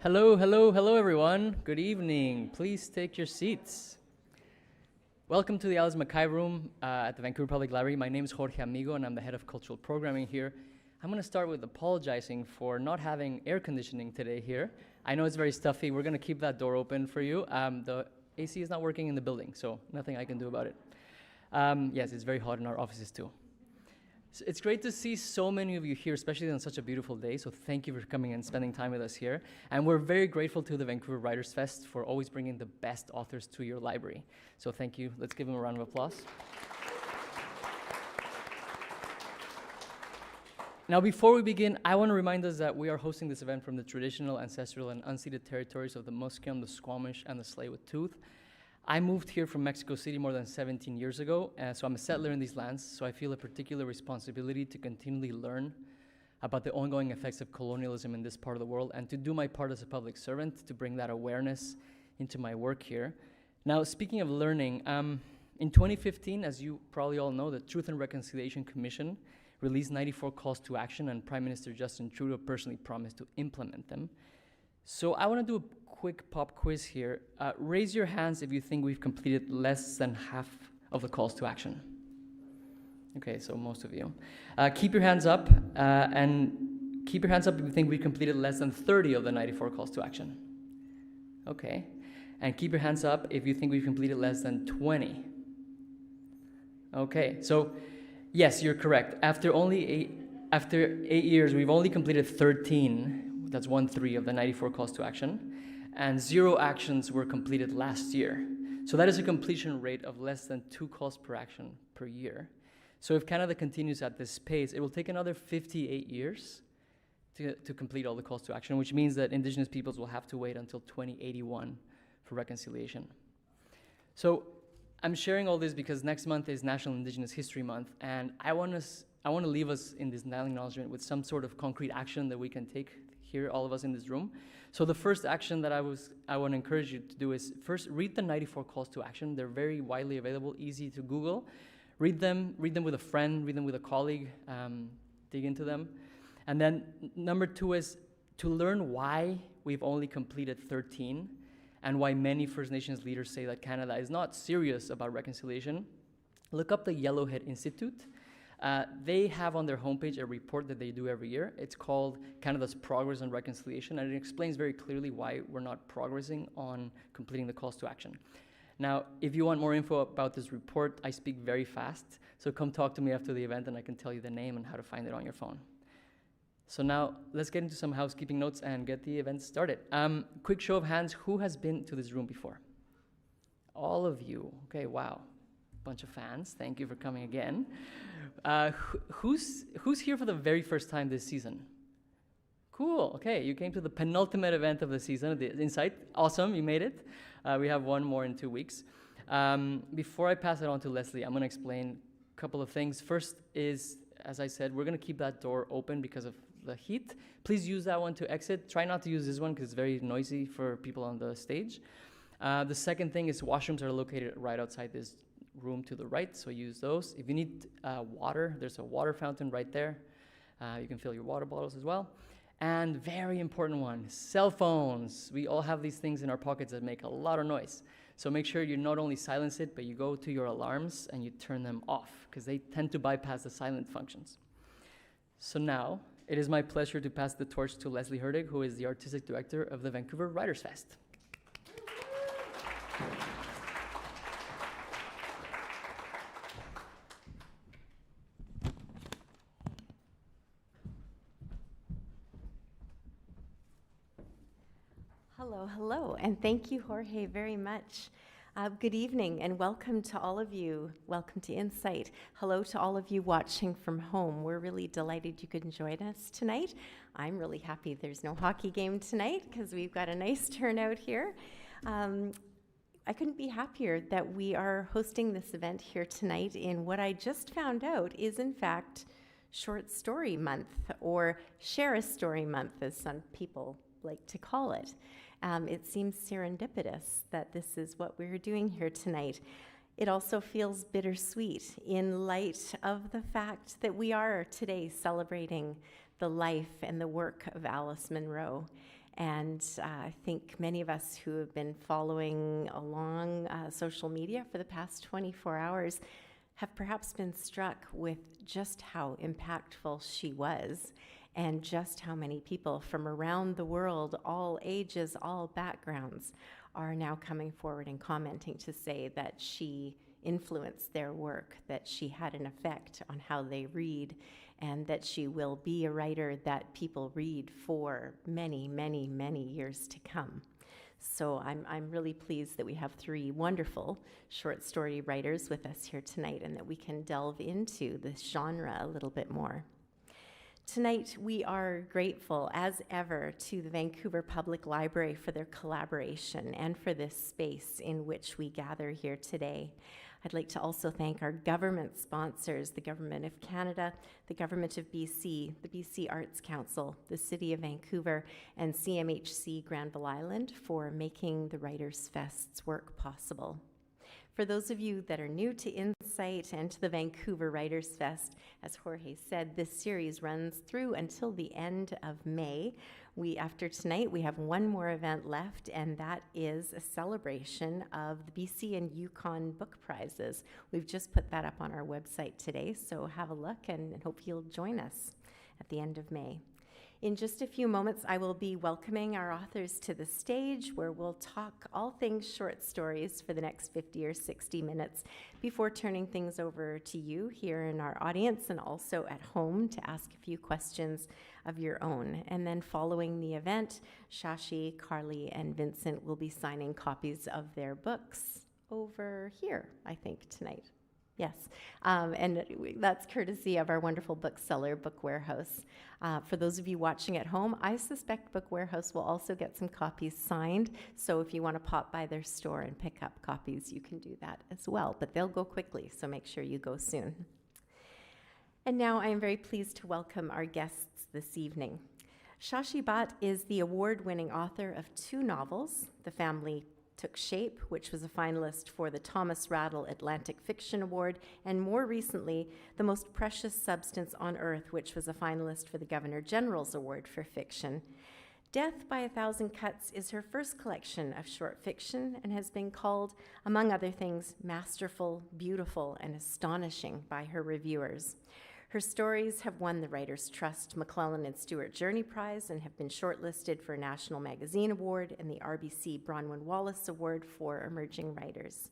Hello, everyone. Good evening. Please take your seats. Welcome to the Alice Mackay Room at the Vancouver Public Library. My name is Jorge Amigo, and I'm the head of cultural programming here. I'm going to start with apologizing for not having air conditioning today here. I know it's very stuffy. We're going to keep that door open for you. The AC is not working in the building, so nothing I can do about it. Yes, it's very hot in our offices too. It's great to see so many of you here, especially on such a beautiful day, so thank you for coming and spending time with us here. And we're very grateful to the Vancouver Writers Fest for always bringing the best authors to your library. So thank you. Let's give them a round of applause. Now, before we begin, I want to remind us that we are hosting this event from the traditional, ancestral, and unceded territories of the Musqueam, the Squamish, and the Tsleil-Waututh. I moved here from Mexico City more than 17 years ago, so I'm a settler in these lands, so I feel a particular responsibility to continually learn about the ongoing effects of colonialism in this part of the world and to do my part as a public servant to bring that awareness into my work here. Now, speaking of learning, in 2015, as you probably all know, the Truth and Reconciliation Commission released 94 calls to action, and Prime Minister Justin Trudeau personally promised to implement them. So I want to do a quick pop quiz here. Raise your hands if you think we've completed less than half of the calls to action. Okay, so most of you. Keep your hands up, and keep your hands up if you think we've completed less than 30 of the 94 calls to action. Okay, and keep your hands up if you think we've completed less than 20. Okay, so yes, you're correct. After 8 years, we've only completed 13. That's 1/3 of the 94 calls to action. And 0 actions were completed last year. So that is a completion rate of less than 2 calls per action per year. So if Canada continues at this pace, it will take another 58 years to complete all the calls to action, which means that Indigenous peoples will have to wait until 2081 for reconciliation. So I'm sharing all this because next month is National Indigenous History Month, and I want to leave us in this acknowledgement with some sort of concrete action that we can take here, all of us in this room. So the first action that I want to encourage you to do is first read the 94 calls to action. They're very widely available, easy to Google. Read them with a friend, read them with a colleague, dig into them. And then number 2 is to learn why we've only completed 13 and why many First Nations leaders say that Canada is not serious about reconciliation. Look up the Yellowhead Institute. They have on their homepage a report that they do every year. It's called Canada's Progress on Reconciliation, and it explains very clearly why we're not progressing on completing the calls to action. Now, if you want more info about this report, I speak very fast, so come talk to me after the event and I can tell you the name and how to find it on your phone. So now, let's get into some housekeeping notes and get the event started. Quick show of hands, who has been to this room before? All of you. Okay, wow. Bunch of fans. Thank you for coming again. Who's here for the very first time this season? Cool. Okay, you came to the penultimate event of the season, the Incite. Awesome, you made it. We have one more in 2 weeks. Before I pass it on to Leslie, I'm going to explain a couple of things. First is, as I said, we're going to keep that door open because of the heat. Please use that one to exit. Try not to use this one because it's very noisy for people on the stage. The second thing is washrooms are located right outside this room to the right, so use those. If you need water, there's a water fountain right there. You can fill your water bottles as well. And very important one, cell phones. We all have these things in our pockets that make a lot of noise. So make sure you not only silence it, but you go to your alarms and you turn them off because they tend to bypass the silent functions. So now, it is my pleasure to pass the torch to Leslie Hurtig, who is the Artistic Director of the Vancouver Writers Fest. Hello, and thank you, Jorge, very much. Good evening, and welcome to all of you. Welcome to Incite. Hello to all of you watching from home. We're really delighted you could join us tonight. I'm really happy there's no hockey game tonight because we've got a nice turnout here. I couldn't be happier that we are hosting this event here tonight in what I just found out is, in fact, Short Story Month, or Share a Story Month, as some people like to call it. It seems serendipitous that this is what we're doing here tonight. It also feels bittersweet in light of the fact that we are today celebrating the life and the work of Alice Munro. And I think many of us who have been following along social media for the past 24 hours have perhaps been struck with just how impactful she was and just how many people from around the world, all ages, all backgrounds, are now coming forward and commenting to say that she influenced their work, that she had an effect on how they read, and that she will be a writer that people read for many, many, many years to come. So I'm really pleased that we have three wonderful short story writers with us here tonight and that we can delve into this genre a little bit more. Tonight, we are grateful, as ever, to the Vancouver Public Library for their collaboration and for this space in which we gather here today. I'd like to also thank our government sponsors, the Government of Canada, the Government of BC, the BC Arts Council, the City of Vancouver, and CMHC Granville Island for making the Writers' Fest's work possible. For those of you that are new to Incite and to the Vancouver Writers' Fest, as Jorge said, this series runs through until the end of May. After tonight, we have one more event left, and that is a celebration of the BC and Yukon Book Prizes. We've just put that up on our website today, so have a look and hope you'll join us at the end of May. In just a few moments, I will be welcoming our authors to the stage where we'll talk all things short stories for the next 50 or 60 minutes before turning things over to you here in our audience and also at home to ask a few questions of your own. And then following the event, Shashi, Carleigh, and Vincent will be signing copies of their books over here, I think, tonight. Yes, and that's courtesy of our wonderful bookseller, Book Warehouse. For those of you watching at home, I suspect Book Warehouse will also get some copies signed, so if you want to pop by their store and pick up copies, you can do that as well, but they'll go quickly, so make sure you go soon. And now I am very pleased to welcome our guests this evening. Shashi Bhat is the award-winning author of 2 novels, The Family Took Shape, which was a finalist for the Thomas Rattle Atlantic Fiction Award, and more recently, The Most Precious Substance on Earth, which was a finalist for the Governor General's Award for Fiction. Death by a Thousand Cuts is her first collection of short fiction and has been called, among other things, masterful, beautiful, and astonishing by her reviewers. Her stories have won the Writers' Trust McClellan and Stewart Journey Prize and have been shortlisted for a National Magazine Award and the RBC Bronwyn Wallace Award for Emerging Writers.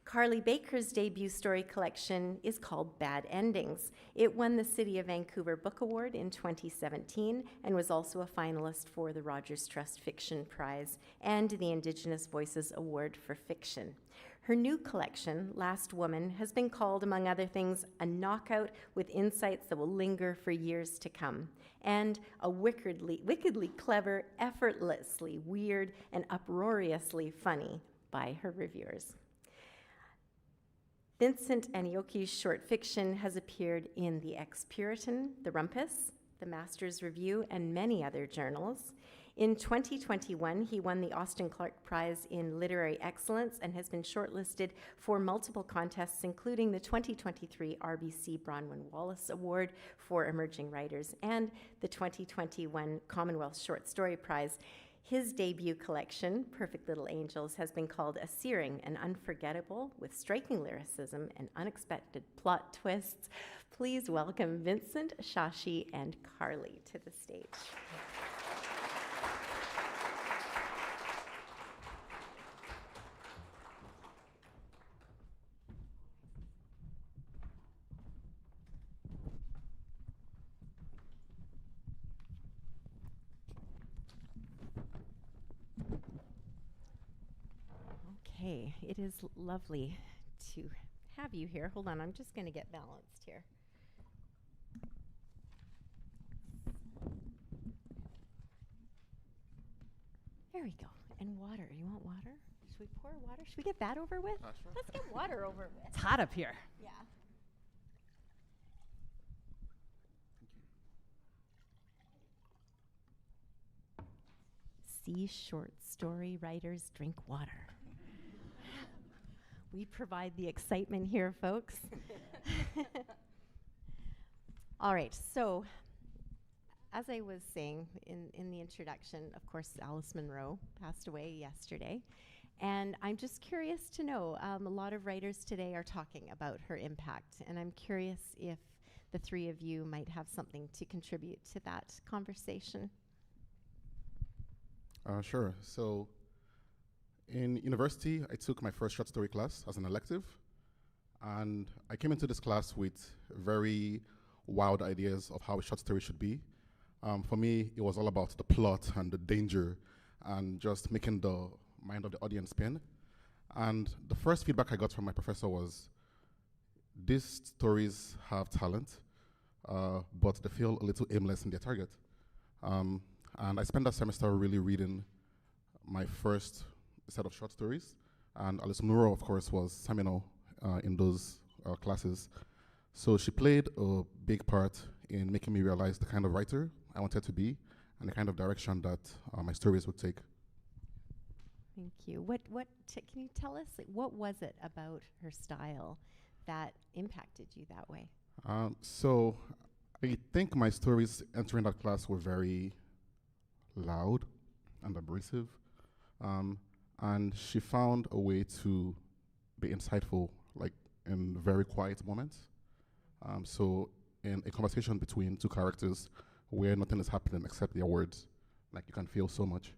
Carleigh Baker's debut story collection is called Bad Endings. It won the City of Vancouver Book Award in 2017 and was also a finalist for the Rogers Trust Fiction Prize and the Indigenous Voices Award for Fiction. Her new collection, Last Woman, has been called, among other things, a knockout with insights that will linger for years to come, and a wickedly clever, effortlessly weird, and uproariously funny by her reviewers. Vincent Anioke's short fiction has appeared in The Ex-Puritan, The Rumpus, The Master's Review, and many other journals. In 2021, he won the Austin Clarke Prize in Literary Excellence and has been shortlisted for multiple contests, including the 2023 RBC Bronwyn Wallace Award for Emerging Writers and the 2021 Commonwealth Short Story Prize. His debut collection, Perfect Little Angels, has been called a searing and unforgettable with striking lyricism and unexpected plot twists. Please welcome Vincent, Shashi, and Carleigh to the stage. Okay, it is lovely to have you here. Hold on, I'm just going to get balanced here. There we go. And water. You want water? Should we pour water? Should we get that over with? Sure. Let's get water over with. It's hot up here. Yeah. See short story writers drink water. We provide the excitement here, folks. All right, so as I was saying in the introduction, of course, Alice Munro passed away yesterday. And I'm just curious to know, a lot of writers today are talking about her impact, and I'm curious if the three of you might have something to contribute to that conversation. Sure. So in university, I took my first short story class as an elective, and I came into this class with very wild ideas of how a short story should be. For me, it was all about the plot and the danger and just making the mind of the audience spin. And the first feedback I got from my professor was, these stories have talent, but they feel a little aimless in their target. And I spent that semester really reading my first set of short stories. And Alice Munro, of course, was seminal in those classes. So she played a big part in making me realize the kind of writer I wanted to be and the kind of direction that my stories would take. Thank you. Can you tell us, like, what was it about her style that impacted you that way? So I think my stories entering that class were very loud and abrasive. And she found a way to be insightful, like in very quiet moments. So in a conversation between two characters where nothing is happening except their words, like you can feel so much.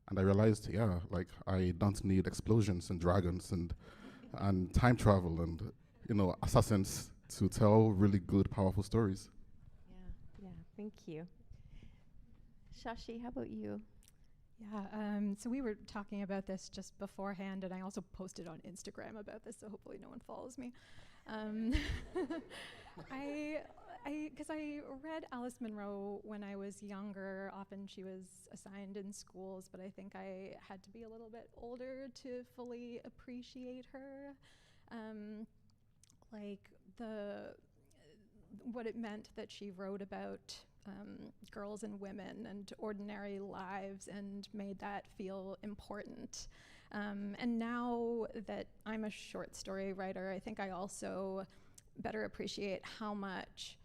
And I realized, yeah, like I don't need explosions and dragons and time travel and, assassins to tell really good, powerful stories. Yeah, thank you. Shashi, how about you? Yeah, so we were talking about this just beforehand, and I also posted on Instagram about this, so hopefully no one follows me. Because I read Alice Munro when I was younger. Often she was assigned in schools, but I think I had to be a little bit older to fully appreciate her. What it meant that she wrote about girls and women and ordinary lives and made that feel important. And now that I'm a short story writer, I think I also better appreciate how much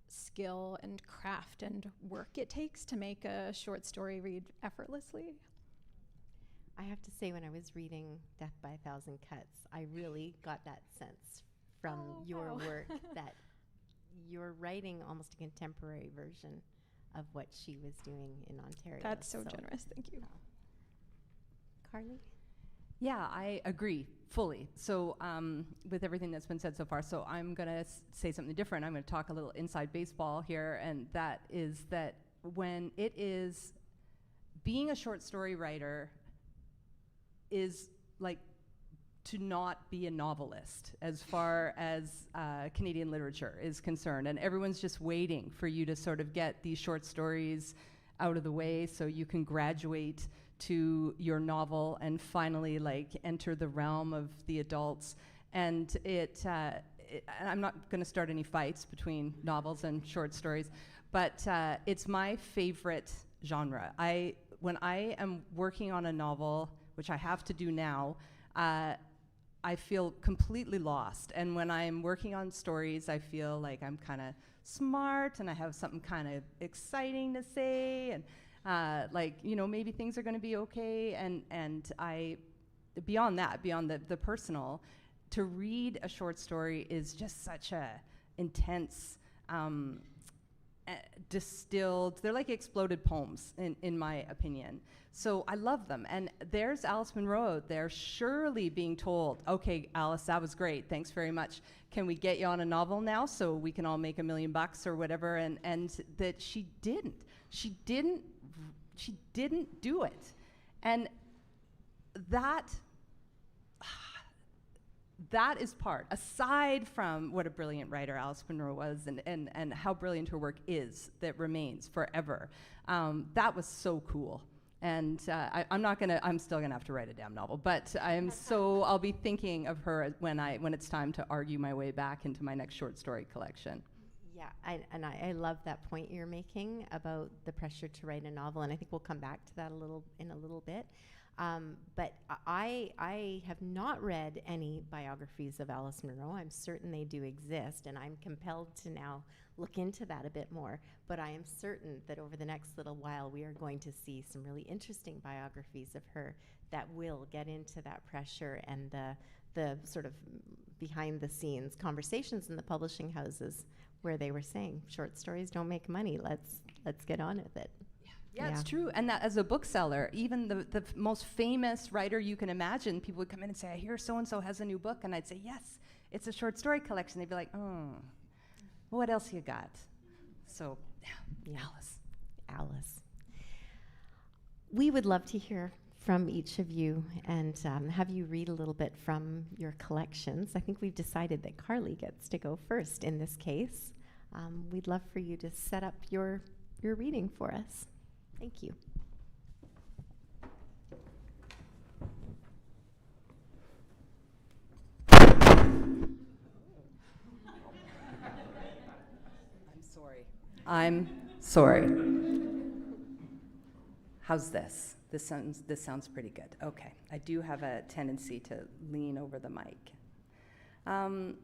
skill and craft and work it takes to make a short story read effortlessly. I have to say, when I was reading Death by a Thousand Cuts, I really got that sense from your work that you're writing almost a contemporary version of what she was doing in Ontario. That's so generous, thank you. Carleigh? Yeah, I agree fully. So with everything that's been said so far, so I'm going to say something different. I'm going to talk a little inside baseball here, and that is that when it is being a short story writer is like to not be a novelist as far as Canadian literature is concerned. And everyone's just waiting for you to sort of get these short stories out of the way so you can graduate to your novel and finally like enter the realm of the adults. And I'm not going to start any fights between novels and short stories, but it's my favorite genre. When I am working on a novel, which I have to do now, I feel completely lost. And when I'm working on stories, I feel like I'm kind of smart and I have something kind of exciting to say, and maybe things are going to be okay. And I, beyond that, beyond the personal, to read a short story is just such a intense, distilled, they're like exploded poems in my opinion. So I love them. And there's Alice Munro. They're surely being told, okay, Alice, that was great. Thanks very much. Can we get you on a novel now so we can all make $1 million or whatever? And that she didn't do it. And that is part, aside from what a brilliant writer Alice Munro was and how brilliant her work is, that remains forever. That was so cool. And I'm still gonna have to write a damn novel, but I'll be thinking of her when it's time to argue my way back into my next short story collection. Yeah, I love that point you're making about the pressure to write a novel, and I think we'll come back to that in a little bit. But I have not read any biographies of Alice Munro. I'm certain they do exist, and I'm compelled to now look into that a bit more. But I am certain that over the next little while, we are going to see some really interesting biographies of her that will get into that pressure and the sort of behind-the-scenes conversations in the publishing houses where they were saying, short stories don't make money. Let's get on with it. Yeah, it's true. And that as a bookseller, even the most famous writer you can imagine, people would come in and say, I hear so-and-so has a new book. And I'd say, yes, it's a short story collection. They'd be like, oh, what else you got? So, yeah. Alice. We would love to hear from each of you and have you read a little bit from your collections. I think we've decided that Carleigh gets to go first in this case. We'd love for you to set up your reading for us. Thank you. I'm sorry. How's this? This sounds pretty good. Okay, I do have a tendency to lean over the mic. I'm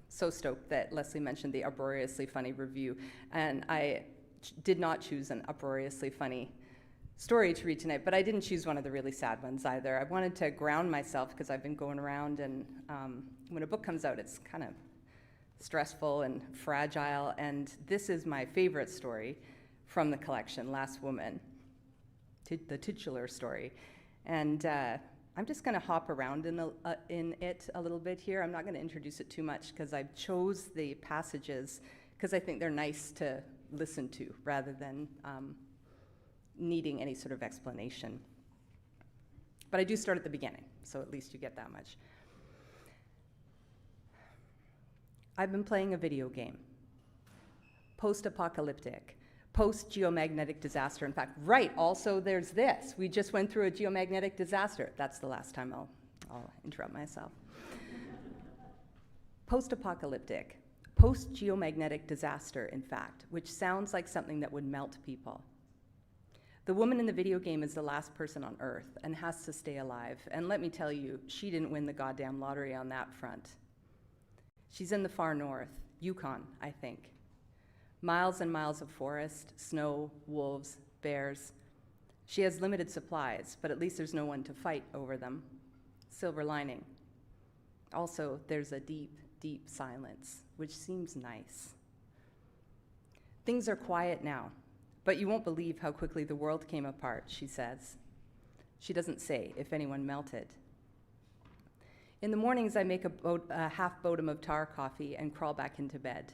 so stoked that Leslie mentioned the uproariously funny review, and I did not choose an uproariously funny story to read tonight, but I didn't choose one of the really sad ones either. I wanted to ground myself because I've been going around, and when a book comes out, it's kind of stressful and fragile, and this is my favorite story from the collection, Last Woman, the titular story. And I'm just going to hop around in it a little bit here. I'm not going to introduce it too much because I chose the passages because I think they're nice to listen to rather than needing any sort of explanation. But I do start at the beginning, so at least you get that much. I've been playing a video game, post-apocalyptic, post-geomagnetic disaster. In fact, right, also there's this. We just went through a geomagnetic disaster. That's the last time I'll interrupt myself. Post-apocalyptic, post-geomagnetic disaster, in fact, which sounds like something that would melt people. The woman in the video game is the last person on Earth and has to stay alive. And let me tell you, she didn't win the goddamn lottery on that front. She's in the far north, Yukon, I think. Miles and miles of forest, snow, wolves, bears. She has limited supplies, but at least there's no one to fight over them. Silver lining. Also, there's a deep, deep silence, which seems nice. Things are quiet now, but you won't believe how quickly the world came apart, she says. She doesn't say if anyone melted. In the mornings, I make a half bodum of tar coffee and crawl back into bed.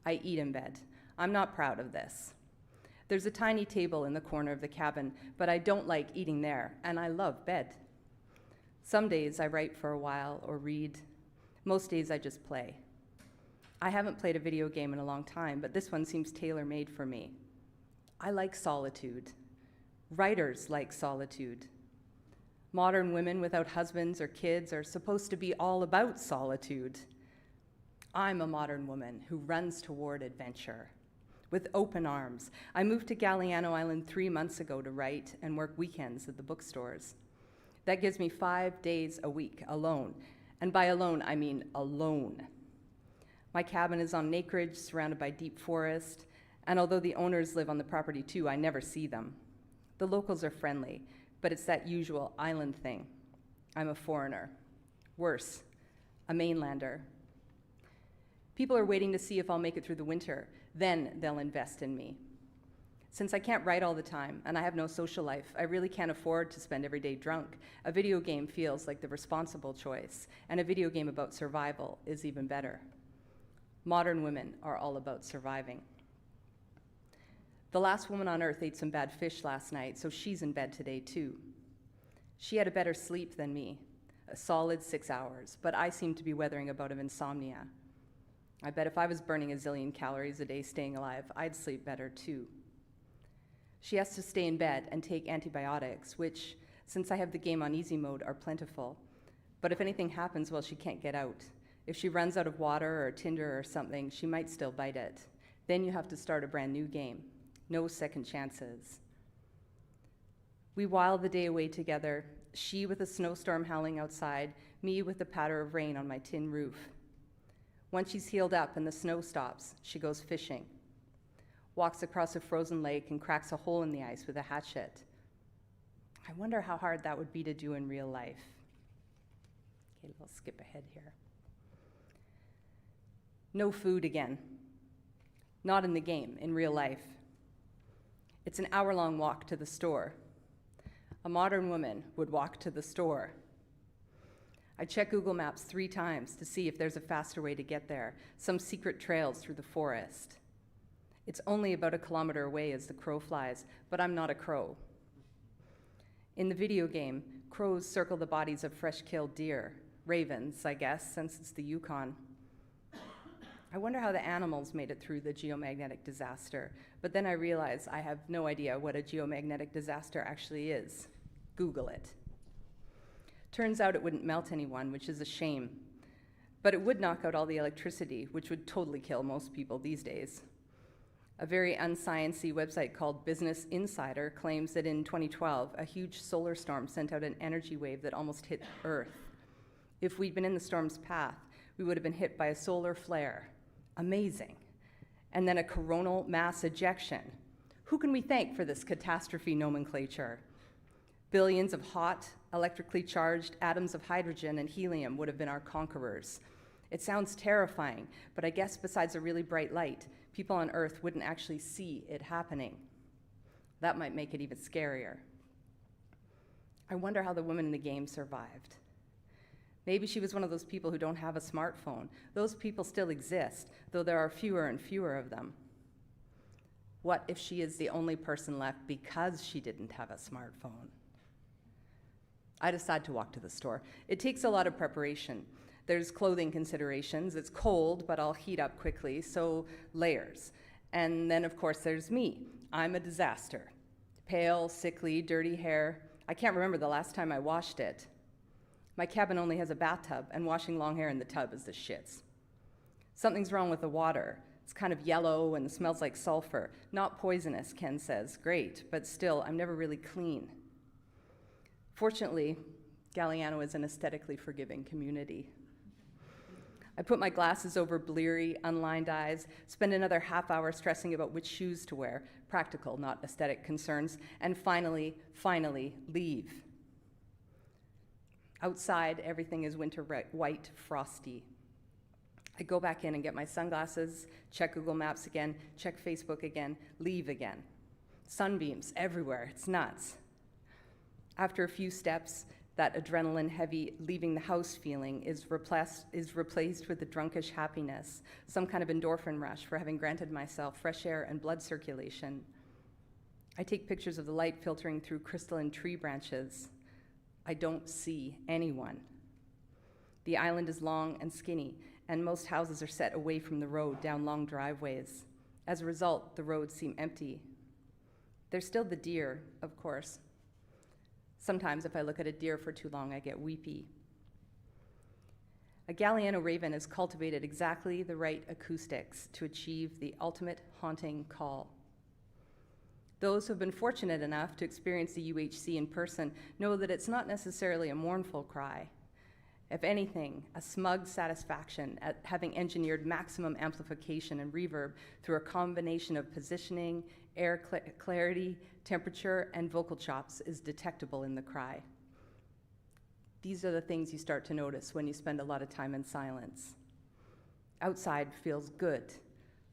I eat in bed. I'm not proud of this. There's a tiny table in the corner of the cabin, but I don't like eating there, and I love bed. Some days I write for a while or read. Most days I just play. I haven't played a video game in a long time, but this one seems tailor-made for me. I like solitude. Writers like solitude. Modern women without husbands or kids are supposed to be all about solitude. I'm a modern woman who runs toward adventure. With open arms, I moved to Galiano Island 3 months ago to write and work weekends at the bookstores. That gives me 5 days a week alone. And by alone, I mean alone. My cabin is on an acreage surrounded by deep forest, and although the owners live on the property too, I never see them. The locals are friendly, but it's that usual island thing. I'm a foreigner. Worse, a mainlander. People are waiting to see if I'll make it through the winter. Then they'll invest in me. Since I can't write all the time and I have no social life, I really can't afford to spend every day drunk. A video game feels like the responsible choice, and a video game about survival is even better. Modern women are all about surviving. The last woman on Earth ate some bad fish last night, so she's in bed today too. She had a better sleep than me, a solid 6 hours, but I seem to be weathering a bout of insomnia. I bet if I was burning a zillion calories a day staying alive, I'd sleep better too. She has to stay in bed and take antibiotics, which, since I have the game on easy mode, are plentiful. But if anything happens while she can't get out, if she runs out of water or tinder or something, she might still bite it. Then you have to start a brand new game. No second chances. We while the day away together, she with a snowstorm howling outside, me with a patter of rain on my tin roof. Once she's healed up and the snow stops, she goes fishing, walks across a frozen lake and cracks a hole in the ice with a hatchet. I wonder how hard that would be to do in real life. Okay, a little skip ahead here. No food again. Not in the game, in real life. It's an hour-long walk to the store. A modern woman would walk to the store. I check Google Maps 3 times to see if there's a faster way to get there, some secret trails through the forest. It's only about 1 kilometer away as the crow flies, but I'm not a crow. In the video game, crows circle the bodies of fresh-killed deer, ravens, I guess, since it's the Yukon. I wonder how the animals made it through the geomagnetic disaster, but then I realize I have no idea what a geomagnetic disaster actually is. Google it. Turns out it wouldn't melt anyone, which is a shame, but it would knock out all the electricity, which would totally kill most people these days. A very unsciency website called Business Insider claims that in 2012, a huge solar storm sent out an energy wave that almost hit Earth. If we'd been in the storm's path, we would have been hit by a solar flare. Amazing. And then a coronal mass ejection. Who can we thank for this catastrophe nomenclature? Billions of hot, electrically charged atoms of hydrogen and helium would have been our conquerors. It sounds terrifying, but I guess besides a really bright light, people on Earth wouldn't actually see it happening. That might make it even scarier. I wonder how the woman in the game survived. Maybe she was one of those people who don't have a smartphone. Those people still exist, though there are fewer and fewer of them. What if she is the only person left because she didn't have a smartphone? I decide to walk to the store. It takes a lot of preparation. There's clothing considerations. It's cold, but I'll heat up quickly, so layers. And then, of course, there's me. I'm a disaster. Pale, sickly, dirty hair. I can't remember the last time I washed it. My cabin only has a bathtub, and washing long hair in the tub is the shits. Something's wrong with the water. It's kind of yellow and smells like sulfur. Not poisonous, Ken says. Great, but still, I'm never really clean. Fortunately, Galliano is an aesthetically forgiving community. I put my glasses over bleary, unlined eyes, spend another half hour stressing about which shoes to wear, practical, not aesthetic concerns, and finally, leave. Outside, everything is winter white, frosty. I go back in and get my sunglasses, check Google Maps again, check Facebook again, leave again. Sunbeams everywhere, it's nuts. After a few steps, that adrenaline-heavy leaving the house feeling is replaced with a drunkish happiness, some kind of endorphin rush for having granted myself fresh air and blood circulation. I take pictures of the light filtering through crystalline tree branches. I don't see anyone. The island is long and skinny, and most houses are set away from the road down long driveways. As a result, the roads seem empty. There's still the deer, of course. Sometimes if I look at a deer for too long, I get weepy. A Galliano raven has cultivated exactly the right acoustics to achieve the ultimate haunting call. Those who have been fortunate enough to experience the UHC in person know that it's not necessarily a mournful cry. If anything, a smug satisfaction at having engineered maximum amplification and reverb through a combination of positioning, air clarity, temperature, and vocal chops is detectable in the cry. These are the things you start to notice when you spend a lot of time in silence. Outside feels good,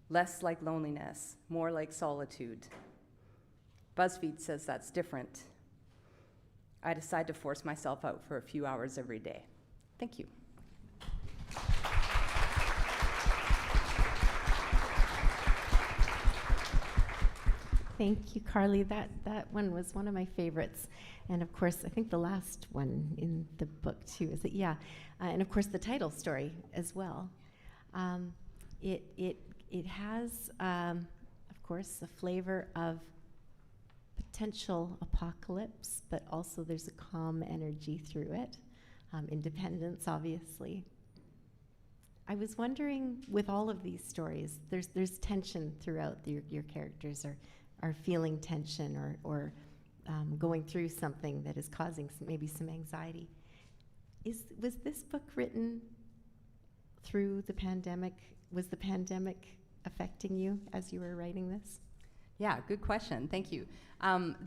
less like loneliness, more like solitude. BuzzFeed says that's different. I decide to force myself out for a few hours every day. Thank you. Thank you, Carleigh. That one was one of my favorites. And of course, I think the last one in the book too, is it? Yeah. And of course, the title story as well. It has, of course, a flavor of potential apocalypse, but also there's a calm energy through it. Independence, obviously. I was wondering, with all of these stories, there's tension throughout your characters are feeling tension or going through something that is causing maybe some anxiety. Was this book written through the pandemic? Was the pandemic affecting you as you were writing this? Yeah, good question. Thank you.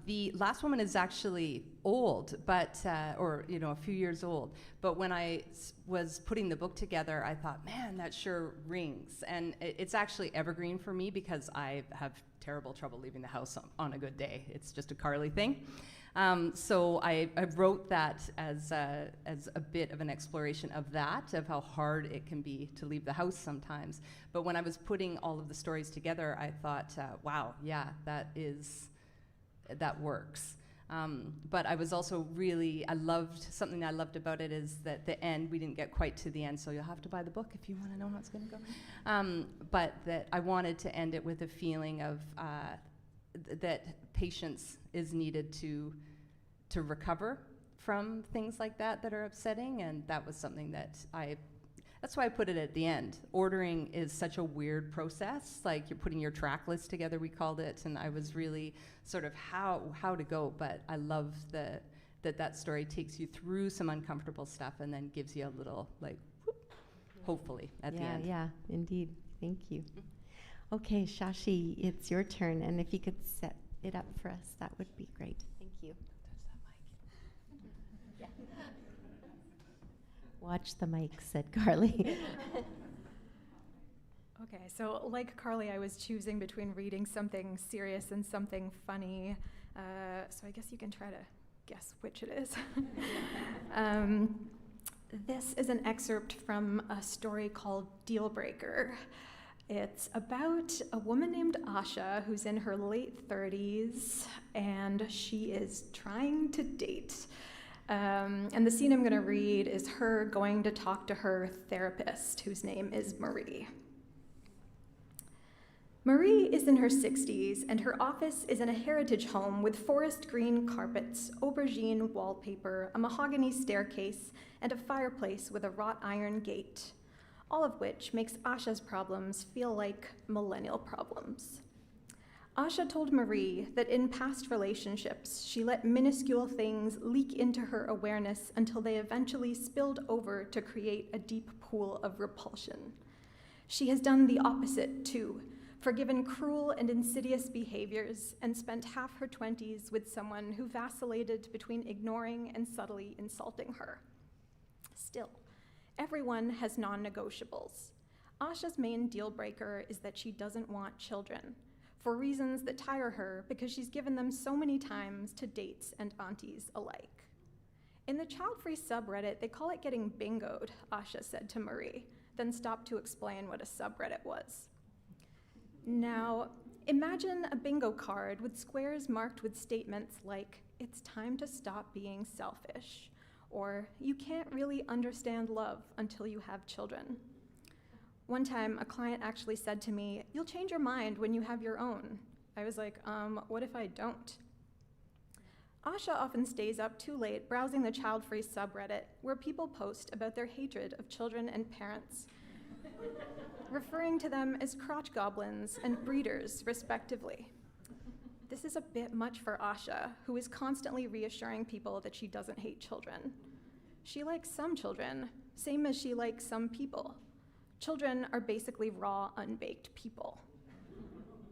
The Last Woman is actually old, but or a few years old. But when I was putting the book together, I thought, man, that sure rings. And it's actually evergreen for me because I have terrible trouble leaving the house on a good day. It's just a Carleigh thing. So I wrote that as a bit of an exploration of that, of how hard it can be to leave the house sometimes. But when I was putting all of the stories together, I thought, wow, yeah, that works. But I was also something I loved about it is that the end, we didn't get quite to the end, so you'll have to buy the book if you want to know how it's going to go. But that I wanted to end it with a feeling of that patience is needed to recover from things like that are upsetting, and that was something that's why I put it at the end. Ordering is such a weird process, like you're putting your track list together, we called it, and I was really sort of how to go, but I love that story takes you through some uncomfortable stuff and then gives you a little, like, whoop, hopefully, at the end. Yeah, indeed. Thank you. Okay, Shashi, it's your turn, and if you could set it up for us, that would be great. Thank you. Yeah. Watch the mic, said Carleigh. Okay, so like Carleigh, I was choosing between reading something serious and something funny. So I guess you can try to guess which it is. This is an excerpt from a story called Deal Breaker. It's about a woman named Asha who's in her late 30s, and she is trying to date. And the scene I'm going to read is her going to talk to her therapist, whose name is Marie. Marie is in her 60s, and her office is in a heritage home with forest green carpets, aubergine wallpaper, a mahogany staircase, and a fireplace with a wrought iron gate, all of which makes Asha's problems feel like millennial problems. Asha told Marie that in past relationships, she let minuscule things leak into her awareness until they eventually spilled over to create a deep pool of repulsion. She has done the opposite, too, forgiven cruel and insidious behaviors, and spent half her 20s with someone who vacillated between ignoring and subtly insulting her. Still, everyone has non-negotiables. Asha's main deal breaker is that she doesn't want children, for reasons that tire her because she's given them so many times to dates and aunties alike. In the child-free subreddit, they call it getting bingoed, Asha said to Marie, then stopped to explain what a subreddit was. Now, imagine a bingo card with squares marked with statements like, "It's time to stop being selfish," or "You can't really understand love until you have children." One time, a client actually said to me, "You'll change your mind when you have your own." I was like, what if I don't? Asha often stays up too late browsing the child-free subreddit, where people post about their hatred of children and parents, referring to them as crotch goblins and breeders, respectively. This is a bit much for Asha, who is constantly reassuring people that she doesn't hate children. She likes some children, same as she likes some people. Children are basically raw, unbaked people.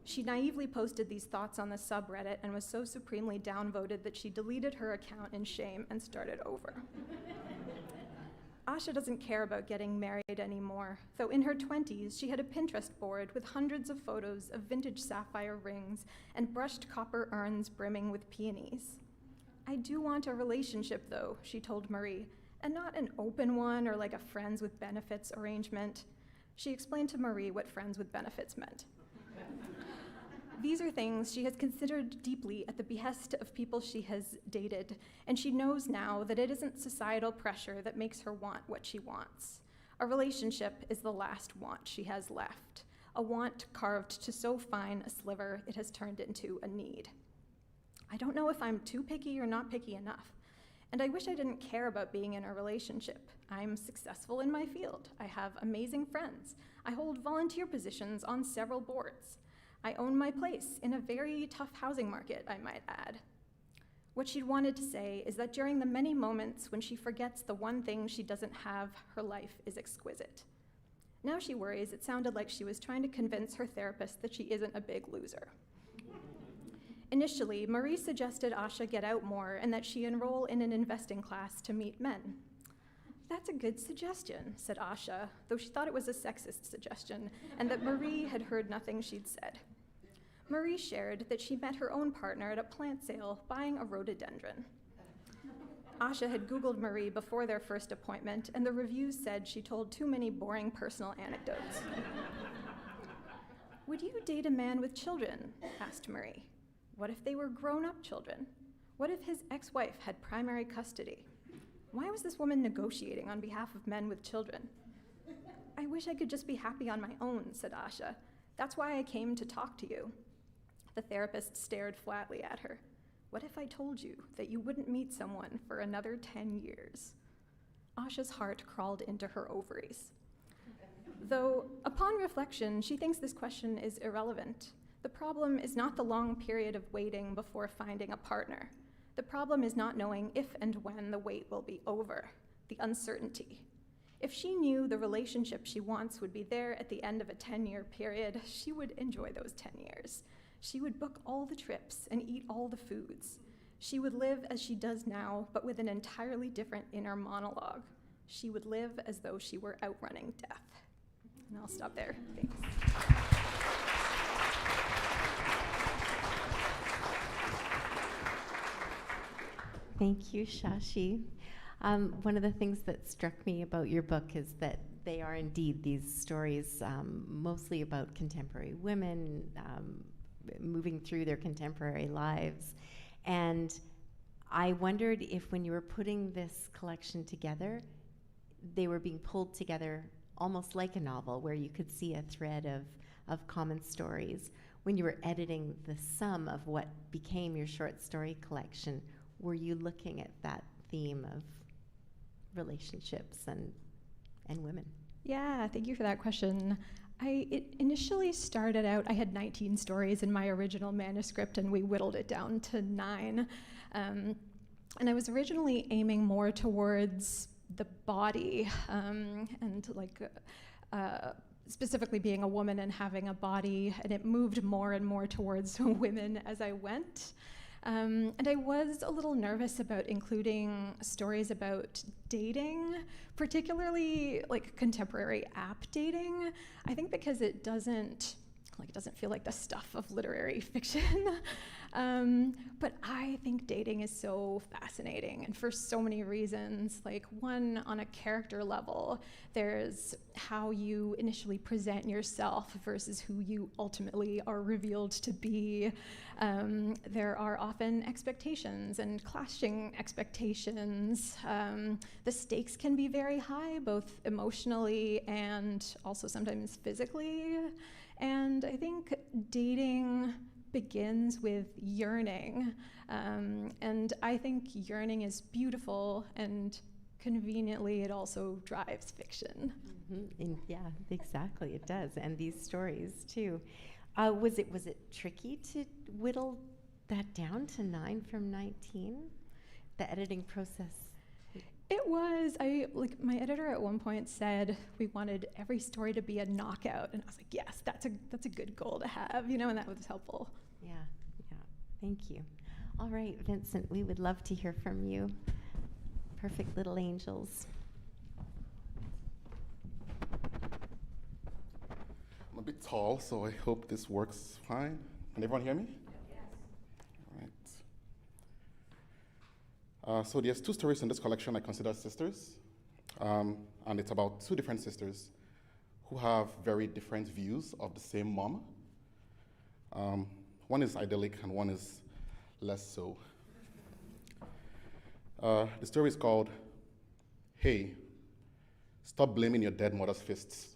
She naively posted these thoughts on the subreddit and was so supremely downvoted that she deleted her account in shame and started over. Asha doesn't care about getting married anymore, though in her 20s, she had a Pinterest board with hundreds of photos of vintage sapphire rings and brushed copper urns brimming with peonies. "I do want a relationship, though," she told Marie, "and not an open one or like a friends with benefits arrangement." She explained to Marie what friends with benefits meant. These are things she has considered deeply at the behest of people she has dated, and she knows now that it isn't societal pressure that makes her want what she wants. A relationship is the last want she has left, a want carved to so fine a sliver it has turned into a need. "I don't know if I'm too picky or not picky enough, and I wish I didn't care about being in a relationship. I'm successful in my field. I have amazing friends. I hold volunteer positions on several boards. I own my place in a very tough housing market, I might add. What she'd wanted to say is that during the many moments when she forgets the one thing she doesn't have, her life is exquisite. Now she worries it sounded like she was trying to convince her therapist that she isn't a big loser. Initially, Marie suggested Asha get out more and that she enroll in an investing class to meet men. That's a good suggestion, said Asha, though she thought it was a sexist suggestion and that Marie had heard nothing she'd said. Marie shared that she met her own partner at a plant sale buying a rhododendron. Asha had Googled Marie before their first appointment, and the reviews said she told too many boring personal anecdotes. Would you date a man with children? Asked Marie. What if they were grown-up children? What if his ex-wife had primary custody? Why was this woman negotiating on behalf of men with children? I wish I could just be happy on my own, said Asha. That's why I came to talk to you. The therapist stared flatly at her. What if I told you that you wouldn't meet someone for another 10 years? Asha's heart crawled into her ovaries. Though, upon reflection, she thinks this question is irrelevant. The problem is not the long period of waiting before finding a partner. The problem is not knowing if and when the wait will be over, the uncertainty. If she knew the relationship she wants would be there at the end of a 10-year period, she would enjoy those 10 years. She would book all the trips and eat all the foods. She would live as she does now, but with an entirely different inner monologue. She would live as though she were outrunning death. And I'll stop there. Thanks. Thank you, Shashi. One of the things that struck me about your book is that they are indeed these stories mostly about contemporary women moving through their contemporary lives. And I wondered if when you were putting this collection together, they were being pulled together almost like a novel where you could see a thread of common stories. When you were editing the sum of what became your short story collection, were you looking at that theme of relationships and women? Yeah, thank you for that question. It initially started out, I had 19 stories in my original manuscript, and we whittled it down to 9. And I was originally aiming more towards the body, and specifically being a woman and having a body, and it moved more and more towards women as I went. And I was a little nervous about including stories about dating, particularly like contemporary app dating. I think because it doesn't feel like the stuff of literary fiction. But I think dating is so fascinating, and for so many reasons. Like, one, on a character level, there's how you initially present yourself versus who you ultimately are revealed to be. There are often expectations and clashing expectations. The stakes can be very high, both emotionally and also sometimes physically. And I think dating begins with yearning. And I think yearning is beautiful, and conveniently it also drives fiction. Mm-hmm. Yeah, exactly, it does. And these stories too. Was it tricky to whittle that down to 9 from 19? The editing process? It was. My editor at one point said we wanted every story to be a knockout, and I was like, yes, that's a good goal to have, and that was helpful. Yeah. Thank you. All right, Vincent, we would love to hear from you. Perfect Little Angels. I'm a bit tall, so I hope this works fine. Can everyone hear me? Yes. All right. So there's 2 stories in this collection I consider sisters, and it's about 2 different sisters who have very different views of the same mom. One is idyllic and one is less so. The story is called, Hey, Stop Blaming Your Dead Mother's Fists.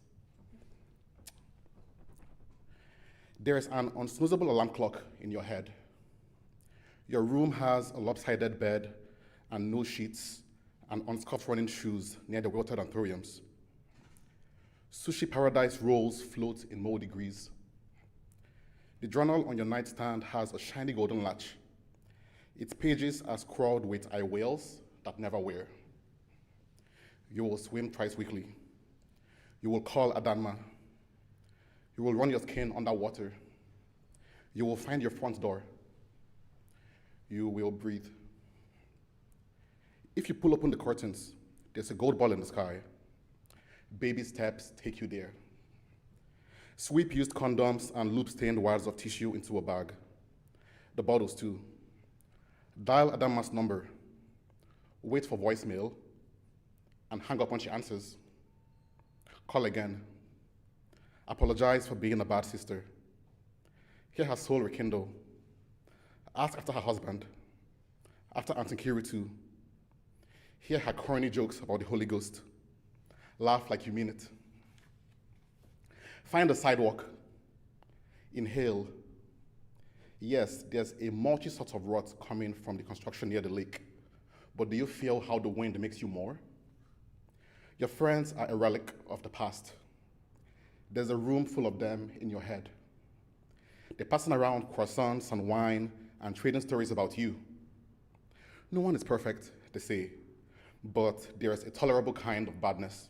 There is an unsnoozable alarm clock in your head. Your room has a lopsided bed and no sheets and unscuffed running shoes near the wilted anthuriums. Sushi paradise rolls float in moldy grease. The journal on your nightstand has a shiny golden latch. Its pages are scrawled with I wills that never wear. You will swim twice weekly. You will call Adanma. You will run your skin underwater. You will find your front door. You will breathe. If you pull open the curtains, there's a gold ball in the sky. Baby steps take you there. Sweep used condoms and loop-stained wires of tissue into a bag. The bottles too. Dial Adama's number. Wait for voicemail and hang up when she answers. Call again. Apologize for being a bad sister. Hear her soul rekindle. Ask after her husband. After Auntie Kiri too. Hear her corny jokes about the Holy Ghost. Laugh like you mean it. Find a sidewalk. Inhale. Yes, there's a multi-sort of rot coming from the construction near the lake. But do you feel how the wind makes you more? Your friends are a relic of the past. There's a room full of them in your head. They're passing around croissants and wine and trading stories about you. No one is perfect, they say, but there's a tolerable kind of badness.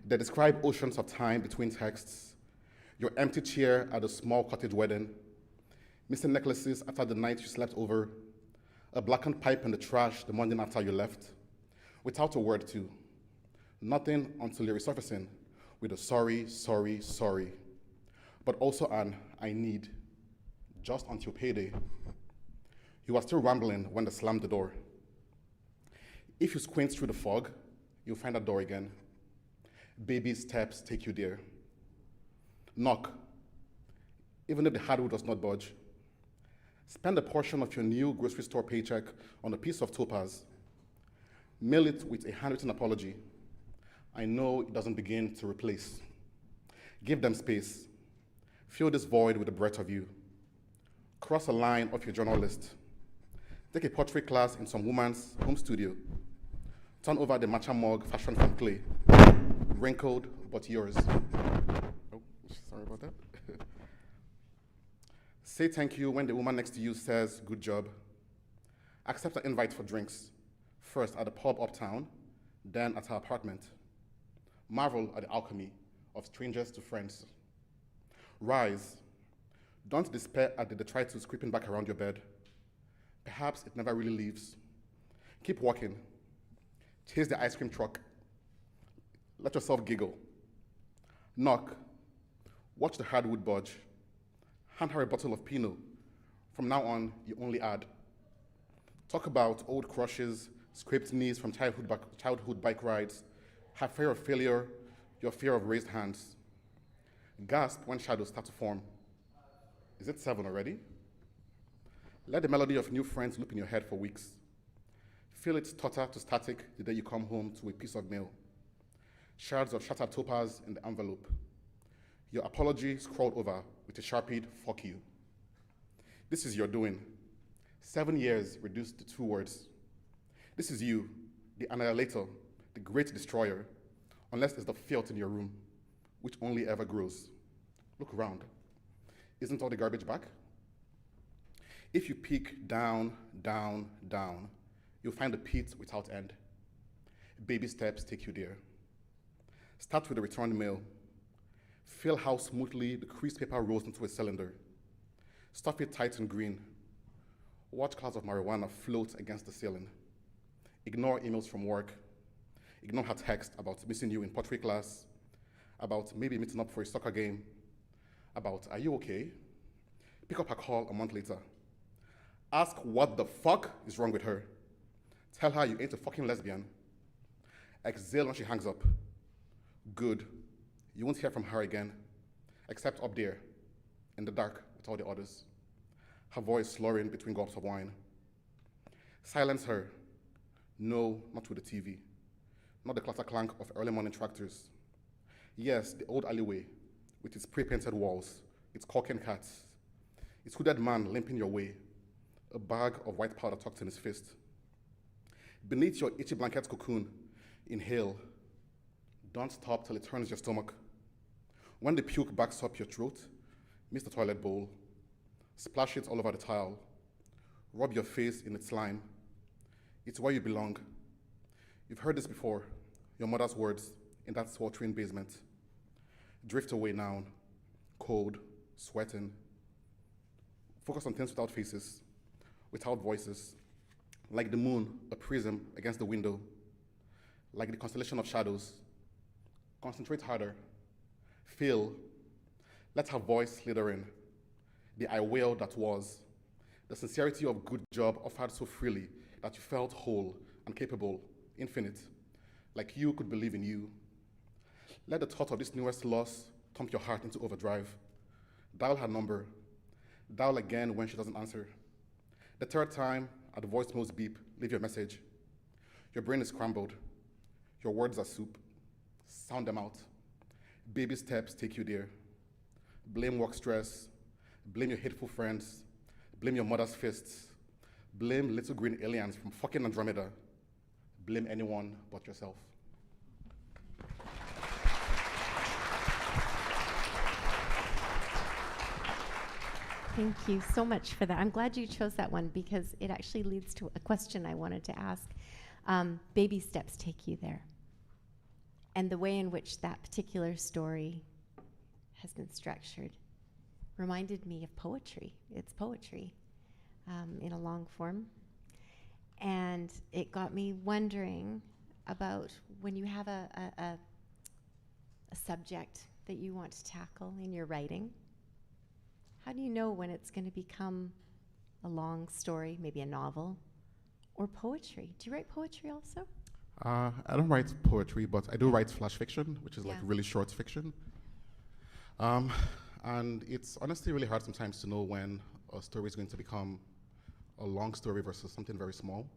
They describe oceans of time between texts, your empty chair at a small cottage wedding, missing necklaces after the night you slept over, a blackened pipe in the trash the morning after you left, without a word too. Nothing until you're resurfacing with a sorry, sorry, sorry, but also an I need, just until payday. You are still rambling when they slam the door. If you squint through the fog, you'll find that door again. Baby steps take you there. Knock, even if the hardwood does not budge. Spend a portion of your new grocery store paycheck on a piece of topaz. Mail it with a handwritten apology. I know it doesn't begin to replace. Give them space. Fill this void with the breath of you. Cross a line off your journal list. Take a pottery class in some woman's home studio. Turn over the matcha mug fashioned from clay. Wrinkled, but yours. Oh, sorry about that. Say thank you when the woman next to you says, good job. Accept an invite for drinks, first at the pub uptown, then at her apartment. Marvel at the alchemy of strangers to friends. Rise. Don't despair at the detritus creeping back around your bed. Perhaps it never really leaves. Keep walking. Chase the ice cream truck. Let yourself giggle. Knock. Watch the hardwood budge. Hand her a bottle of Pinot. From now on, you only add. Talk about old crushes, scraped knees from childhood bike rides, her fear of failure, your fear of raised hands. Gasp when shadows start to form. Is it 7 already? Let the melody of new friends loop in your head for weeks. Feel it stutter to static the day you come home to a piece of mail. Shards of shattered topaz in the envelope. Your apology scrawled over with a sharpied, fuck you. This is your doing. 7 years reduced to 2 words. This is you, the annihilator, the great destroyer, unless there's the filth in your room, which only ever grows. Look around. Isn't all the garbage back? If you peek down, down, down, you'll find a pit without end. Baby steps take you there. Start with the returned mail. Feel how smoothly the creased paper rolls into a cylinder. Stuff it tight and green. Watch clouds of marijuana float against the ceiling. Ignore emails from work. Ignore her text about missing you in pottery class, about maybe meeting up for a soccer game, about are you okay? Pick up her call a month later. Ask what the fuck is wrong with her. Tell her you ain't a fucking lesbian. Exhale when she hangs up. Good. You won't hear from her again, except up there, in the dark with all the others. Her voice slurring between gulps of wine. Silence her. No, not with the TV. Not the clatter-clank of early morning tractors. Yes, the old alleyway, with its pre-painted walls, its caulking cats, its hooded man limping your way, a bag of white powder tucked in his fist. Beneath your itchy blanket cocoon, inhale. Don't stop till it turns your stomach. When the puke backs up your throat, miss the toilet bowl, Splash it all over the tile. Rub your face in its slime. It's where you belong. You've heard this before, your mother's words in that sweltering basement. Drift away now, cold, sweating. Focus on things without faces, without voices, like the moon, a prism against the window, like the constellation of shadows. Concentrate harder. Feel. Let her voice slither in. The I will that was. The sincerity of good job offered so freely that you felt whole and capable, infinite, like you could believe in you. Let the thought of this newest loss thump your heart into overdrive. Dial her number. Dial again when she doesn't answer. The third time, at the voicemail's beep, leave your message. Your brain is scrambled. Your words are soup. Sound them out. Baby steps take you there. Blame work stress. Blame your hateful friends. Blame your mother's fists. Blame little green aliens from fucking Andromeda. Blame anyone but yourself. Thank you so much for that. I'm glad you chose that one because it actually leads to a question I wanted to ask. Baby steps take you there. And the way in which that particular story has been structured reminded me of poetry. It's poetry in a long form. And it got me wondering about when you have a subject that you want to tackle in your writing, how do you know when it's going to become a long story, maybe a novel, or poetry? Do you write poetry also? I don't write poetry, but I do write flash fiction, which is like Yeah. really short fiction. And it's honestly really hard sometimes to know when a story is going to become a long story versus something very small.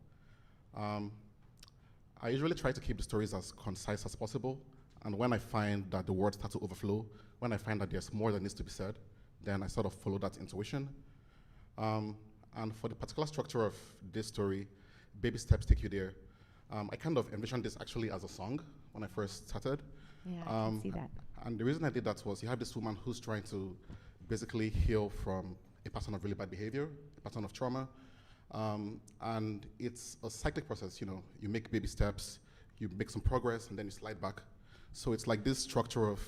I usually try to keep the stories as concise as possible, and when I find that the words start to overflow, when I find that there's more that needs to be said, then I sort of follow that intuition. And for the particular structure of this story, Baby Steps Take You There, I kind of envisioned this actually as a song when I first started. Yeah, I can see that. And the reason I did that was you have this woman who's trying to basically heal from a pattern of really bad behavior, a pattern of trauma. And it's a cyclic process, you know. You make baby steps, you make some progress, and then you slide back. So it's like this structure of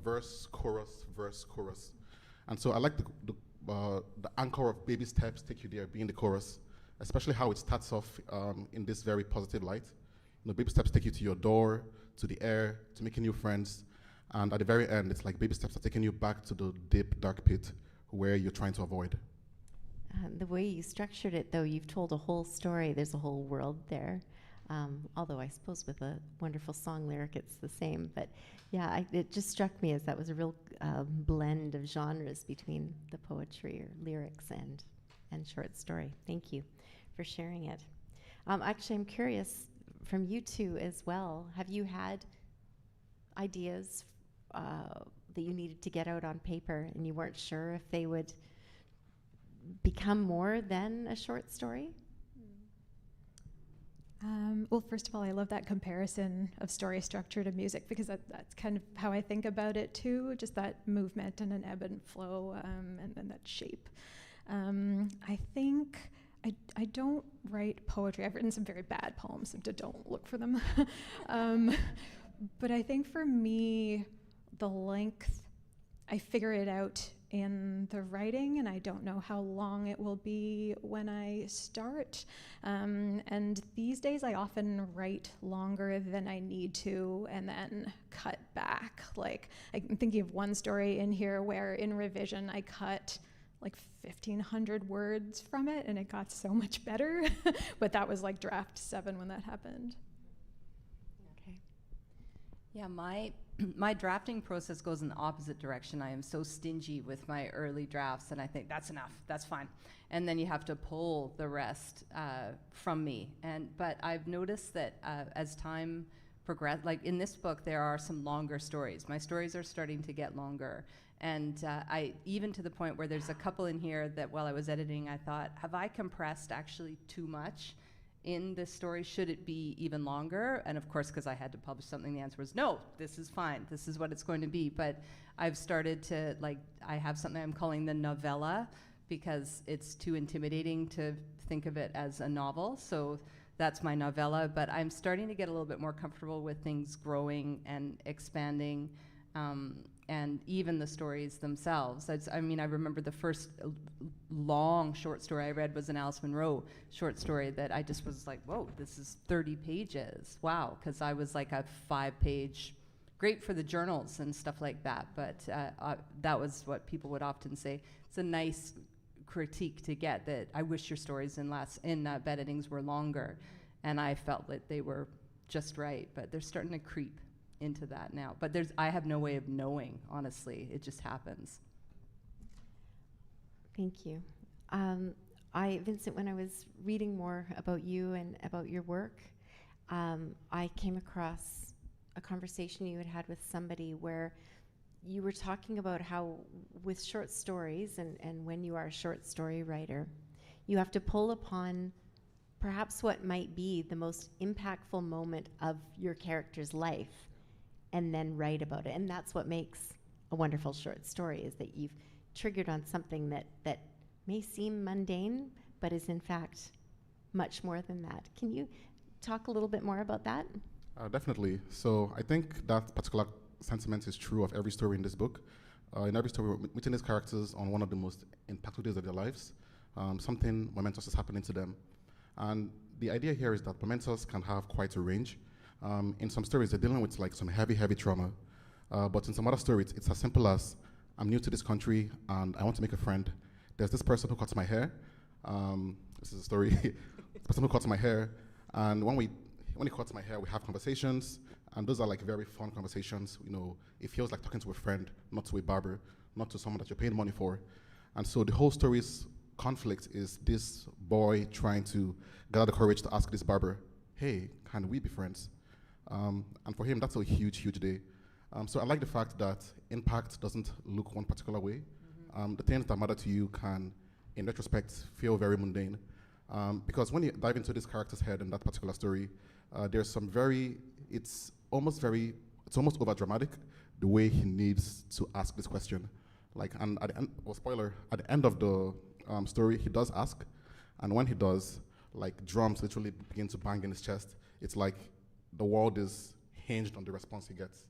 verse, chorus, verse, chorus. And so I like the anchor of Baby Steps Take You There being the chorus, especially how it starts off in this very positive light. You know, baby steps take you to your door, to the air, to making new friends. And at the very end, it's like baby steps are taking you back to the deep, dark pit where you're trying to avoid. The way you structured it, though, you've told a whole story. There's a whole world there. Although I suppose with a wonderful song lyric, it's the same. But yeah, it just struck me as that was a real blend of genres between the poetry or lyrics and short story. Thank you for sharing it. Actually, I'm curious from you two as well. Have you had ideas that you needed to get out on paper and you weren't sure if they would become more than a short story? Well, first of all, I love that comparison of story structure to music because that's kind of how I think about it too, just that movement and an ebb and flow and that shape. I think I don't write poetry. I've written some very bad poems, so don't look for them. But I think for me, the length, I figure it out in the writing, and I don't know how long it will be when I start. And these days I often write longer than I need to and then cut back. Like, I'm thinking of one story in here where in revision I cut like 1,500 words from it, and it got so much better. But that was like draft 7 when that happened. Okay. Yeah, my drafting process goes in the opposite direction. I am so stingy with my early drafts, and I think that's enough, that's fine. And then you have to pull the rest from me. But I've noticed that as time progressed, like in this book, there are some longer stories. My stories are starting to get longer. And I even to the point where there's a couple in here that while I was editing, I thought, have I compressed actually too much in this story? Should it be even longer? And of course, because I had to publish something, the answer was no, this is fine. This is what it's going to be. But I've started to, I have something I'm calling the novella, because it's too intimidating to think of it as a novel. So that's my novella. But I'm starting to get a little bit more comfortable with things growing and expanding, and even the stories themselves. I remember the first long short story I read was an Alice Munro short story that I just was like, whoa, this is 30 pages. Wow, because I was like a 5-page, great for the journals and stuff like that, but that was what people would often say. It's a nice critique to get, that I wish your stories in bed endings were longer, and I felt that they were just right, but they're starting to creep into that now. But I have no way of knowing, honestly. It just happens. Thank you. Vincent, when I was reading more about you and about your work, I came across a conversation you had with somebody where you were talking about how with short stories, and when you are a short story writer, you have to pull upon perhaps what might be the most impactful moment of your character's life and then write about it. And that's what makes a wonderful short story, is that you've triggered on something that may seem mundane, but is in fact much more than that. Can you talk a little bit more about that? Definitely. So I think that particular sentiment is true of every story in this book. In every story, we're meeting these characters on one of the most impactful days of their lives. Something momentous is happening to them. And the idea here is that momentous can have quite a range. In some stories, they're dealing with some heavy trauma. But in some other stories, it's as simple as, I'm new to this country and I want to make a friend. There's this person who cuts my hair. This is a story. The person who cuts my hair. And when he cuts my hair, we have conversations. And those are very fun conversations. It feels like talking to a friend, not to a barber, not to someone that you're paying money for. And so the whole story's conflict is this boy trying to gather the courage to ask this barber, hey, can we be friends? And for him, that's a huge day. So I like the fact that impact doesn't look one particular way. The things that matter to you can, in retrospect, feel very mundane. Because when you dive into this character's head in that particular story, there's some it's almost over dramatic, the way he needs to ask this question. And at the end, spoiler, at the end of the story, he does ask. And when he does, drums literally begin to bang in his chest. It's like the world is hinged on the response he gets.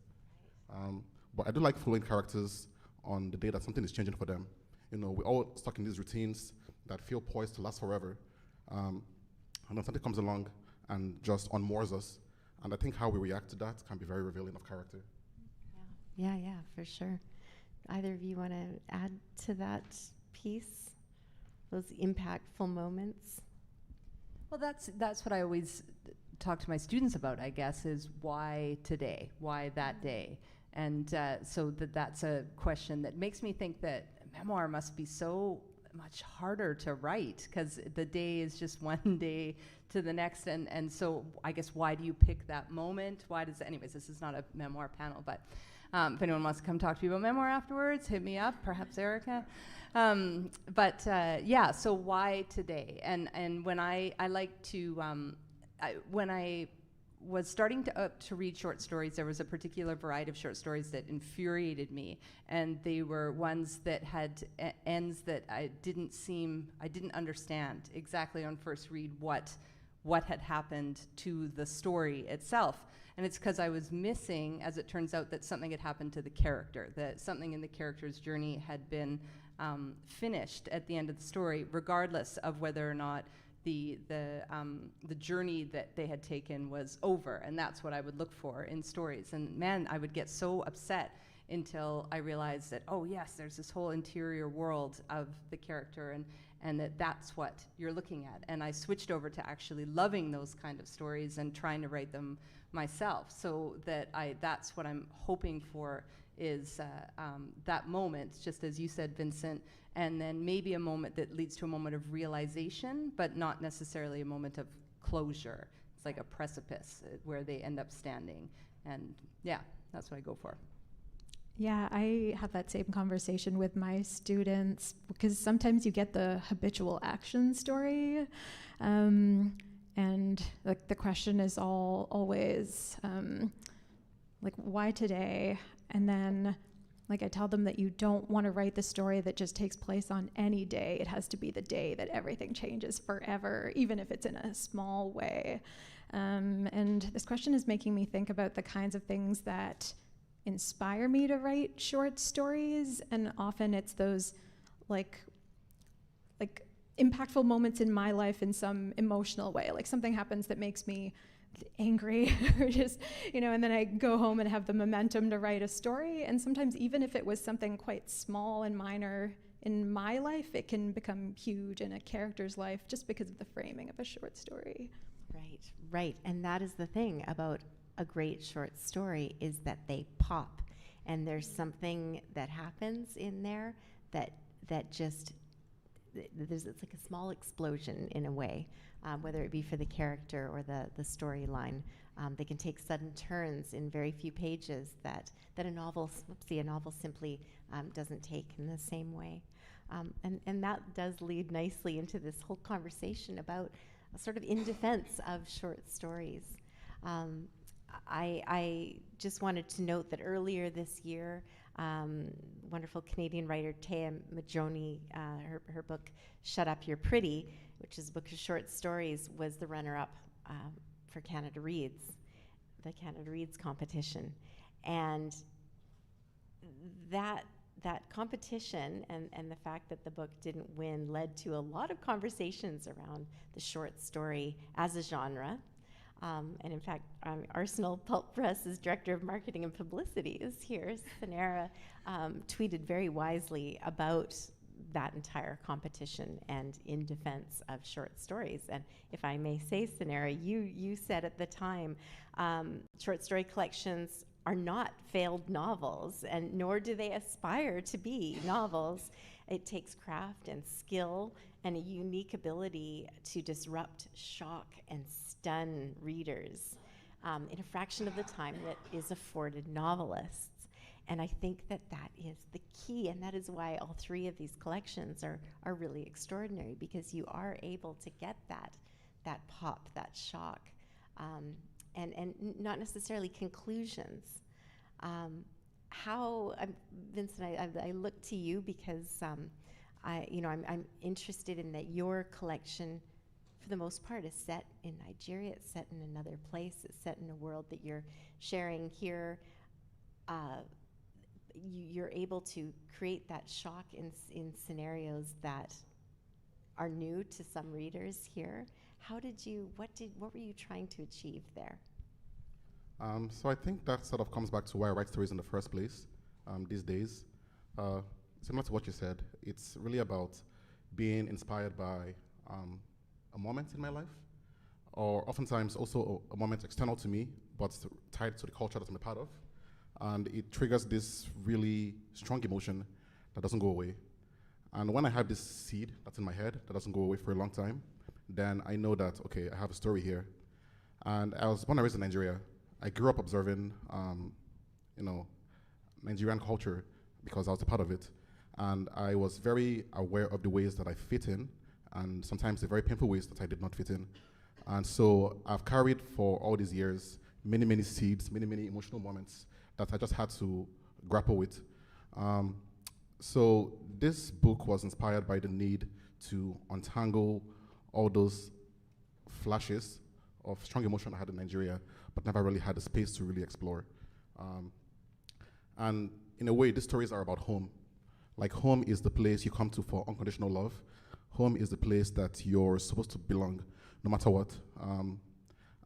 But I do like following characters on the day that something is changing for them. We're all stuck in these routines that feel poised to last forever. And then something comes along and just unmoors us. And I think how we react to that can be very revealing of character. Yeah, for sure. Either of you want to add to that piece, those impactful moments? Well, that's what I always talk to my students about, I guess, is why today? Why that day? And so that's a question that makes me think that memoir must be so much harder to write, because the day is just one day to the next. And so I guess, why do you pick that moment? Anyways, this is not a memoir panel, but if anyone wants to come talk to you about memoir afterwards, hit me up, perhaps Erica. So why today? And when I like to, when I was starting to read short stories, there was a particular variety of short stories that infuriated me, and they were ones that had ends that I didn't understand exactly on first read what had happened to the story itself. And it's because I was missing, as it turns out, that something had happened to the character, that something in the character's journey had been finished at the end of the story, regardless of whether or not the journey that they had taken was over. And that's what I would look for in stories. And man, I would get so upset until I realized that, oh yes, there's this whole interior world of the character, and that's what you're looking at. And I switched over to actually loving those kind of stories and trying to write them myself, so that that's what I'm hoping for, is that moment, just as you said, Vincent, and then maybe a moment that leads to a moment of realization, but not necessarily a moment of closure. It's like a precipice where they end up standing. And yeah, that's what I go for. Yeah, I have that same conversation with my students, because sometimes you get the habitual action story. And And like the question is always like, why today? And then like I tell them that you don't want to write the story that just takes place on any day. It has to be the day that everything changes forever, even if it's in a small way. And this question is making me think about the kinds of things that inspire me to write short stories, and often it's those like impactful moments in my life in some emotional way. Like something happens that makes me angry or just, and then I go home and have the momentum to write a story. And sometimes even if it was something quite small and minor in my life, it can become huge in a character's life just because of the framing of a short story. Right. And that is the thing about a great short story, is that they pop. And there's something that happens in there that just, it's like a small explosion in a way, whether it be for the character or the storyline. They can take sudden turns in very few pages that a novel simply doesn't take in the same way. And that does lead nicely into this whole conversation about sort of in defense of short stories. I just wanted to note that earlier this year, wonderful Canadian writer Taya Majoni, her book Shut Up, You're Pretty, which is a book of short stories, was the runner-up for Canada Reads, the Canada Reads competition. And that competition and the fact that the book didn't win led to a lot of conversations around the short story as a genre. And in fact, Arsenal Pulp Press's Director of Marketing and Publicity is here. Sanara tweeted very wisely about that entire competition and in defense of short stories. And if I may say, Sanara, you said at the time, short story collections are not failed novels, and nor do they aspire to be novels. It takes craft and skill and a unique ability to disrupt, shock, and stun readers in a fraction of the time that is afforded novelists. And I think that is the key, and that is why all three of these collections are really extraordinary, because you are able to get that pop, that shock, and not necessarily conclusions. Vincent, I look to you because I'm interested in that your collection, for the most part, is set in Nigeria. It's set in another place. It's set in a world that you're sharing here. You're able to create that shock in scenarios that are new to some readers here. What were you trying to achieve there? So I think that sort of comes back to why I write stories in the first place these days. Similar to what you said, it's really about being inspired by a moment in my life, or oftentimes also a moment external to me, but tied to the culture that I'm a part of. And it triggers this really strong emotion that doesn't go away. And when I have this seed that's in my head that doesn't go away for a long time, then I know that, okay, I have a story here. And I was born and raised in Nigeria. I grew up observing, Nigerian culture because I was a part of it. And I was very aware of the ways that I fit in, and sometimes the very painful ways that I did not fit in. And so I've carried for all these years many, many seeds, many, many emotional moments that I just had to grapple with. So this book was inspired by the need to untangle all those flashes of strong emotion I had in Nigeria, but never really had the space to really explore. And in a way, these stories are about home. Like, home is the place you come to for unconditional love. Home is the place that you're supposed to belong, no matter what.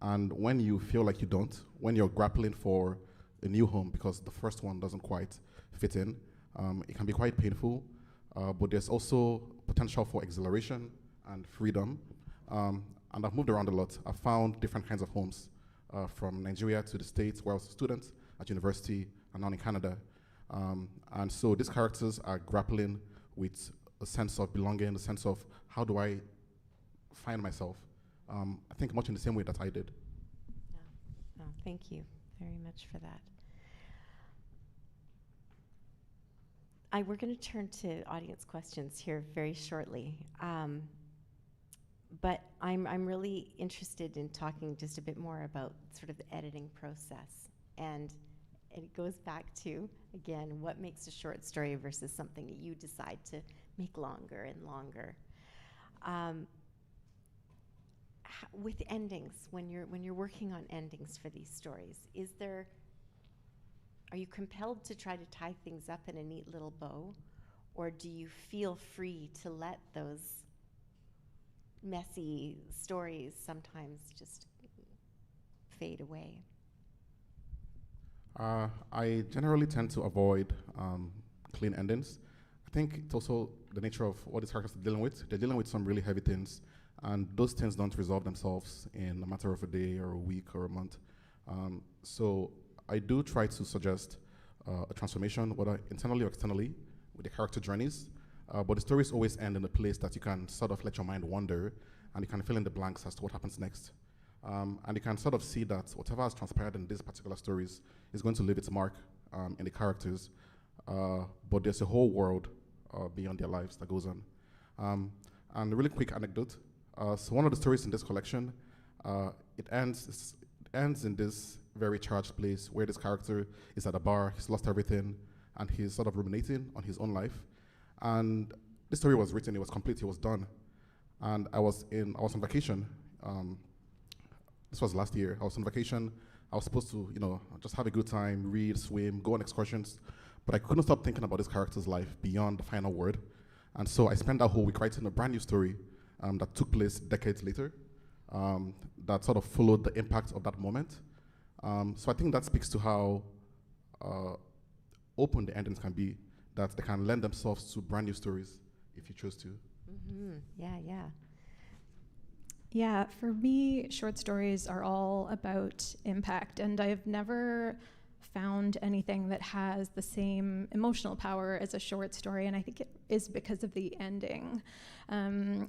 And when you feel like you don't, when you're grappling for a new home because the first one doesn't quite fit in, it can be quite painful, but there's also potential for exhilaration and freedom. And I've moved around a lot. I've found different kinds of homes, from Nigeria to the States, where I was a student at university, and now in Canada. And so these characters are grappling with a sense of belonging, a sense of how do I find myself? I think much in the same way that I did. Oh, thank you very much for that. We're going to turn to audience questions here very shortly. But I'm really interested in talking just a bit more about sort of the editing process. And it goes back to, again, what makes a short story versus something that you decide to make longer and longer. With endings, when you're working on endings for these stories, are you compelled to try to tie things up in a neat little bow, or do you feel free to let those messy stories sometimes just fade away? I generally tend to avoid clean endings. I think it's also the nature of what these characters are dealing with. They're dealing with some really heavy things, and those things don't resolve themselves in a matter of a day or a week or a month. So I do try to suggest a transformation, whether internally or externally, with the character journeys. But the stories always end in a place that you can sort of let your mind wander, and you can fill in the blanks as to what happens next. And you can sort of see that whatever has transpired in these particular stories is going to leave its mark in the characters, but there's a whole world beyond their lives that goes on. And a really quick anecdote. So one of the stories in this collection, it ends in this very charged place where this character is at a bar, he's lost everything, and he's sort of ruminating on his own life. And this story was written, it was complete, it was done. And I was on vacation. This was last year. I was on vacation. I was supposed to, just have a good time, read, swim, go on excursions. But I couldn't stop thinking about this character's life beyond the final word. And so I spent that whole week writing a brand new story that took place decades later, that sort of followed the impact of that moment. So I think that speaks to how open the endings can be, that they can lend themselves to brand new stories if you choose to. Mm-hmm. Yeah. Yeah, for me, short stories are all about impact, and I've never found anything that has the same emotional power as a short story, and I think it is because of the ending.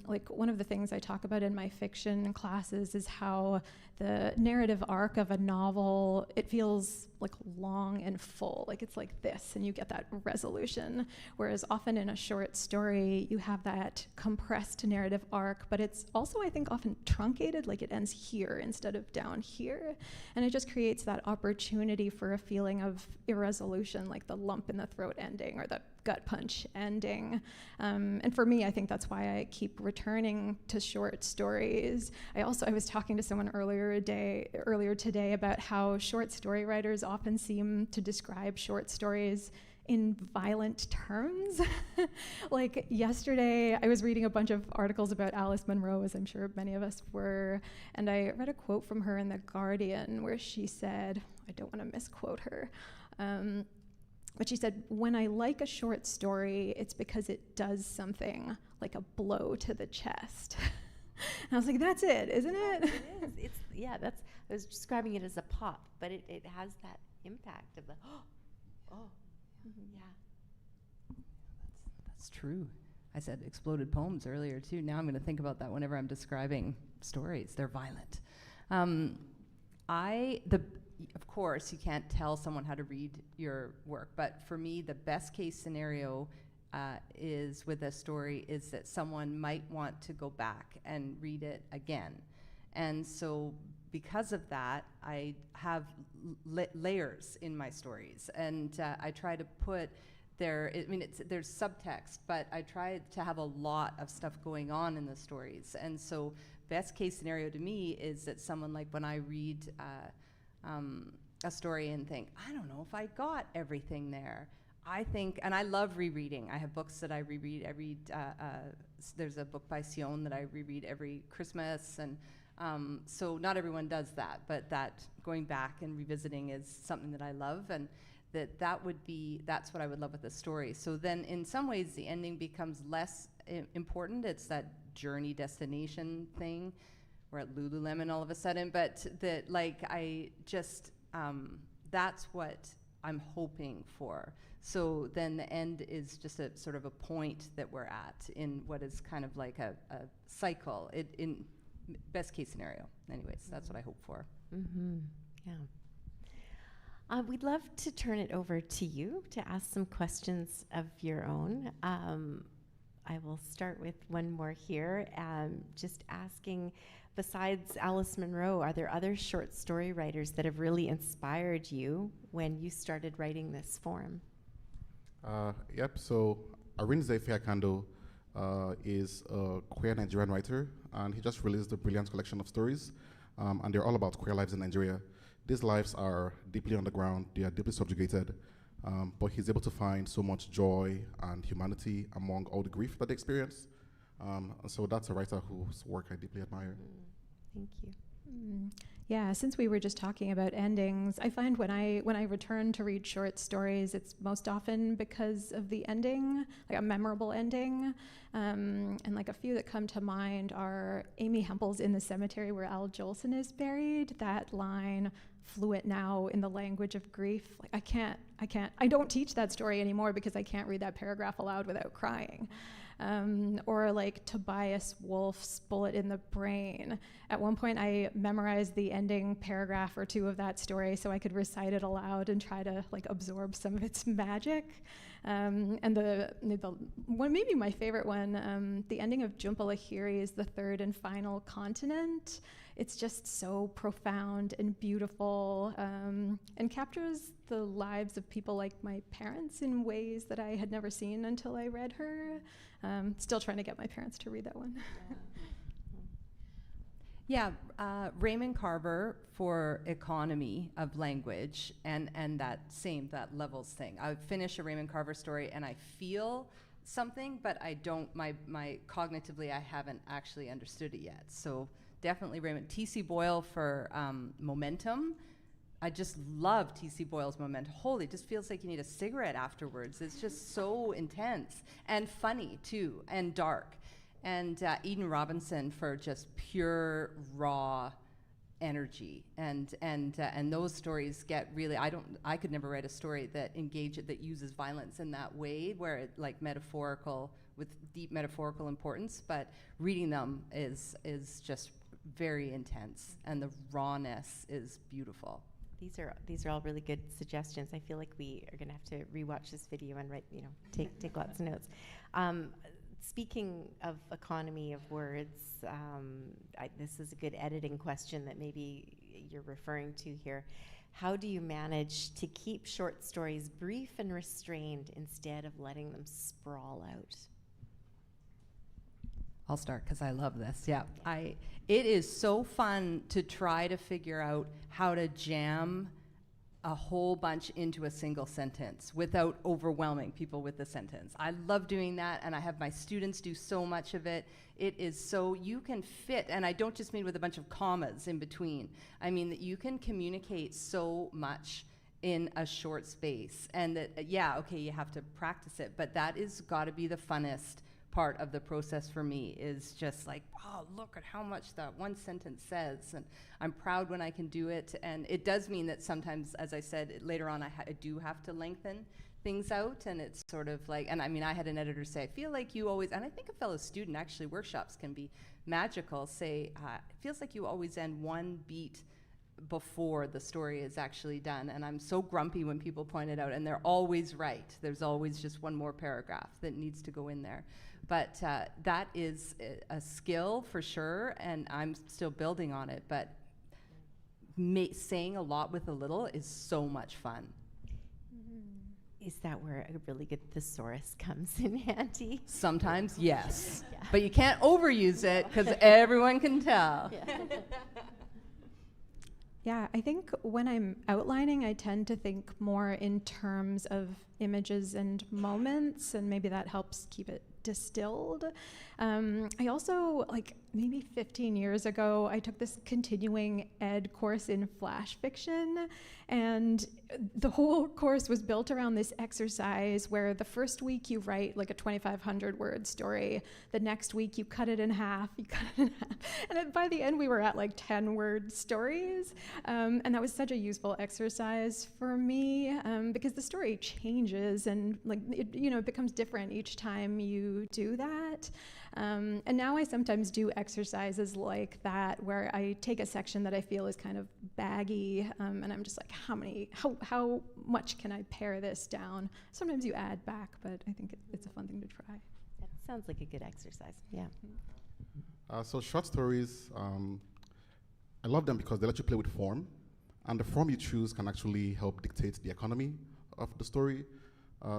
Like, one of the things I talk about in my fiction classes is how the narrative arc of a novel, it feels like long and full, like it's like this, and you get that resolution. Whereas often in a short story, you have that compressed narrative arc, but it's also, I think, often truncated, like it ends here instead of down here. And it just creates that opportunity for a feeling of irresolution, like the lump in the throat ending or the gut punch ending. And for me, I think that's why I keep returning to short stories. I was talking to someone earlier today about how short story writers often seem to describe short stories in violent terms. Like yesterday, I was reading a bunch of articles about Alice Munro, as I'm sure many of us were, and I read a quote from her in The Guardian where she said, I don't want to misquote her, but she said, "When I like a short story, it's because it does something, like a blow to the chest." And I was like, that's it, isn't it? It is. I was describing it as a pop, but it has that impact of the, yeah. That's true. I said exploded poems earlier too. Now I'm going to think about that whenever I'm describing stories. They're violent. Of course, you can't tell someone how to read your work, but for me, the best case scenario is with a story is that someone might want to go back and read it again. And so because of that, I have layers in my stories, and I try to put there's subtext, but I try to have a lot of stuff going on in the stories. And so best case scenario to me is that someone, like when I read a story and think, I don't know if I got everything there. I think, and I love rereading. I have books that I reread. There's a book by Sion that I reread every Christmas, and so not everyone does that, but that going back and revisiting is something that I love, and that's what I would love with a story. So then in some ways the ending becomes less important. It's that journey destination thing. We're at Lululemon all of a sudden, but that's what I'm hoping for. So then the end is just a sort of a point that we're at in what is kind of like a cycle, in best case scenario. Anyways, that's what I hope for. Mm-hmm. Yeah. We'd love to turn it over to you to ask some questions of your own. I will start with one more here. Just asking, besides Alice Munro, are there other short story writers that have really inspired you when you started writing this form? Yep, so Arinze Fiakando is a queer Nigerian writer, and he just released a brilliant collection of stories, and they're all about queer lives in Nigeria. These lives are deeply underground, they are deeply subjugated, but he's able to find so much joy and humanity among all the grief that they experience. And so that's a writer whose work I deeply admire. Thank you. Yeah, since we were just talking about endings, I find when I return to read short stories, it's most often because of the ending, like a memorable ending. And like a few that come to mind are Amy Hempel's In the Cemetery Where Al Jolson is Buried. That line, fluent now in the language of grief. Like I don't teach that story anymore because I can't read that paragraph aloud without crying. Or like Tobias Wolff's Bullet in the Brain. At one point I memorized the ending paragraph or two of that story so I could recite it aloud and try to like absorb some of its magic. And the one, maybe my favorite one, the ending of Jhumpa Lahiri's The Third and Final Continent. It's just so profound and beautiful, and captures the lives of people like my parents in ways that I had never seen until I read her. Still trying to get my parents to read that one. Yeah, Raymond Carver for economy of language and that levels thing. I finish a Raymond Carver story and I feel something, but I don't, my cognitively, I haven't actually understood it yet. So definitely Raymond. T.C. Boyle for Momentum. I just love T.C. Boyle's Momentum. Holy, it just feels like you need a cigarette afterwards. It's just so intense and funny too, and dark. And Eden Robinson for just pure, raw energy. And those stories get really, I could never write a story that uses violence in that way, where it like metaphorical, with deep metaphorical importance, but reading them is just very intense, and the rawness is beautiful. These are all really good suggestions. I feel like we are going to have to rewatch this video and write, take lots of notes. Speaking of economy of words, this is a good editing question that maybe you're referring to here. How do you manage to keep short stories brief and restrained instead of letting them sprawl out? I'll start because I love this. Yeah, it is so fun to try to figure out how to jam a whole bunch into a single sentence without overwhelming people with the sentence. I love doing that, and I have my students do so much of it. It is so, you can fit, and I don't just mean with a bunch of commas in between. I mean that you can communicate so much in a short space, and that, you have to practice it, but that is got to be the funnest part of the process for me, is just like, wow, look at how much that one sentence says, and I'm proud when I can do it. And it does mean that sometimes, as I said, later on I do have to lengthen things out, and it's sort of like, and I mean, I had an editor say, I feel like you always, and I think a fellow student, actually workshops can be magical, say, it feels like you always end one beat before the story is actually done. And I'm so grumpy when people point it out, and they're always right. There's always just one more paragraph that needs to go in there. But that is a skill for sure, and I'm still building on it. But saying a lot with a little is so much fun. Is that where a really good thesaurus comes in handy? Sometimes, yes. Yeah. But you can't overuse it because everyone can tell. Yeah. Yeah, I think when I'm outlining, I tend to think more in terms of images and moments, and maybe that helps keep it distilled. I also, like maybe 15 years ago, I took this continuing ed course in flash fiction, and the whole course was built around this exercise where the first week you write like a 2,500 word story, the next week you cut it in half, and then by the end we were at like 10 word stories, and that was such a useful exercise for me, because the story changes, and like it becomes different each time you do that. And now I sometimes do exercises like that where I take a section that I feel is kind of baggy, and I'm just like, how much can I pare this down? Sometimes you add back, but I think it's a fun thing to try. Sounds like a good exercise. Yeah. So short stories, I love them because they let you play with form, and the form you choose can actually help dictate the economy of the story.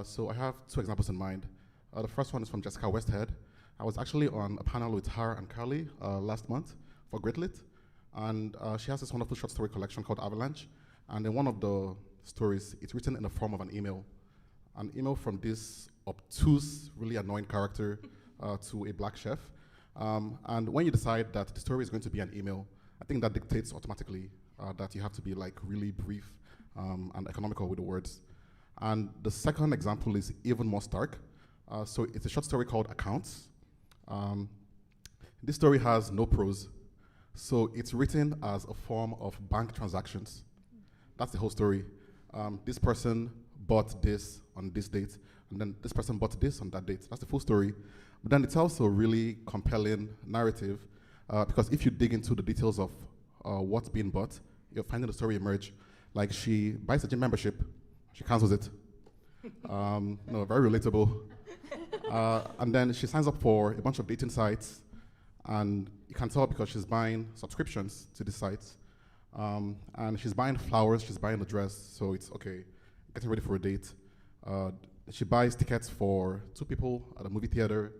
So I have two examples in mind. The first one is from Jessica Westhead. I was actually on a panel with her and Carleigh last month for Gritlit, and she has this wonderful short story collection called Avalanche, and in one of the stories, it's written in the form of an email from this obtuse, really annoying character to a black chef. And when you decide that the story is going to be an email, I think that dictates automatically that you have to be like really brief and economical with the words. And the second example is even more stark. So it's a short story called Accounts. This story has no prose. So it's written as a form of bank transactions. That's the whole story. This person bought this on this date, and then this person bought this on that date. That's the full story. But then it's also a really compelling narrative because if you dig into the details of what's being bought, you're finding the story emerge. Like she buys a gym membership, she cancels it. No, very relatable. And then she signs up for a bunch of dating sites, and you can tell because she's buying subscriptions to these sites. And she's buying flowers, she's buying a dress, so it's okay, getting ready for a date. She buys tickets for 2 people at a movie theater,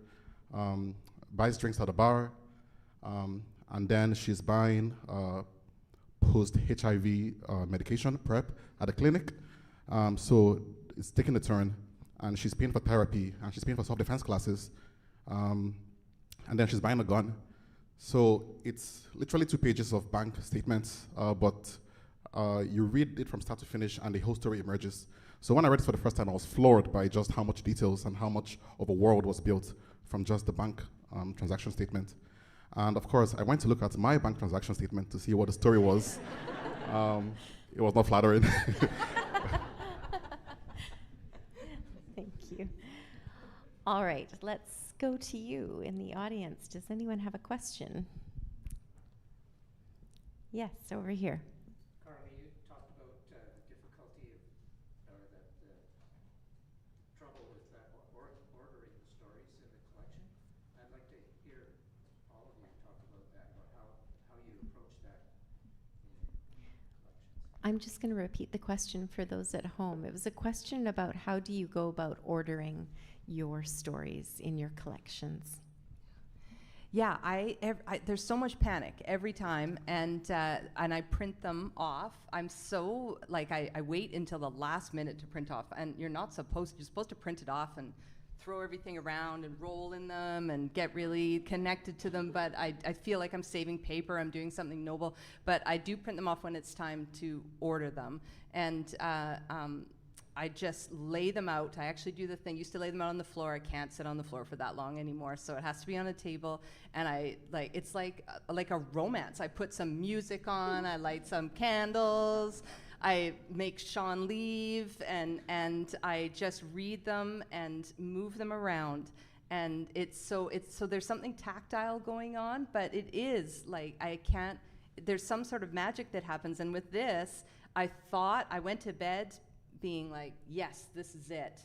buys drinks at a bar, and then she's buying post-HIV medication prep at a clinic. So it's taking a turn, and she's paying for therapy, and she's paying for self-defense classes, and then she's buying a gun. So it's literally 2 pages of bank statements, but you read it from start to finish, and the whole story emerges. So when I read it for the first time, I was floored by just how much details and how much of a world was built from just the bank transaction statement. And of course, I went to look at my bank transaction statement to see what the story was. It was not flattering. Thank you. All right, let's go to you in the audience. Does anyone have a question? Yes, over here. Carleigh, you talked about the difficulty of, or the trouble with ordering the stories in the collection. I'd like to hear all of you talk about that, about how you approach that in collections. I'm just going to repeat the question for those at home. It was a question about how do you go about ordering your stories in your collections? Yeah, there's so much panic every time, and I print them off. I'm so, like, I wait until the last minute to print off, and you're supposed to print it off and throw everything around and roll in them and get really connected to them, but I feel like I'm saving paper, I'm doing something noble, but I do print them off when it's time to order them. And I just lay them out. I actually do the thing, used to lay them out on the floor. I can't sit on the floor for that long anymore, so it has to be on a table. And it's like a romance. I put some music on, I light some candles, I make Sean leave, and I just read them and move them around. And so there's something tactile going on, but it is like there's some sort of magic that happens. And with this, I went to bed being like, yes, this is it,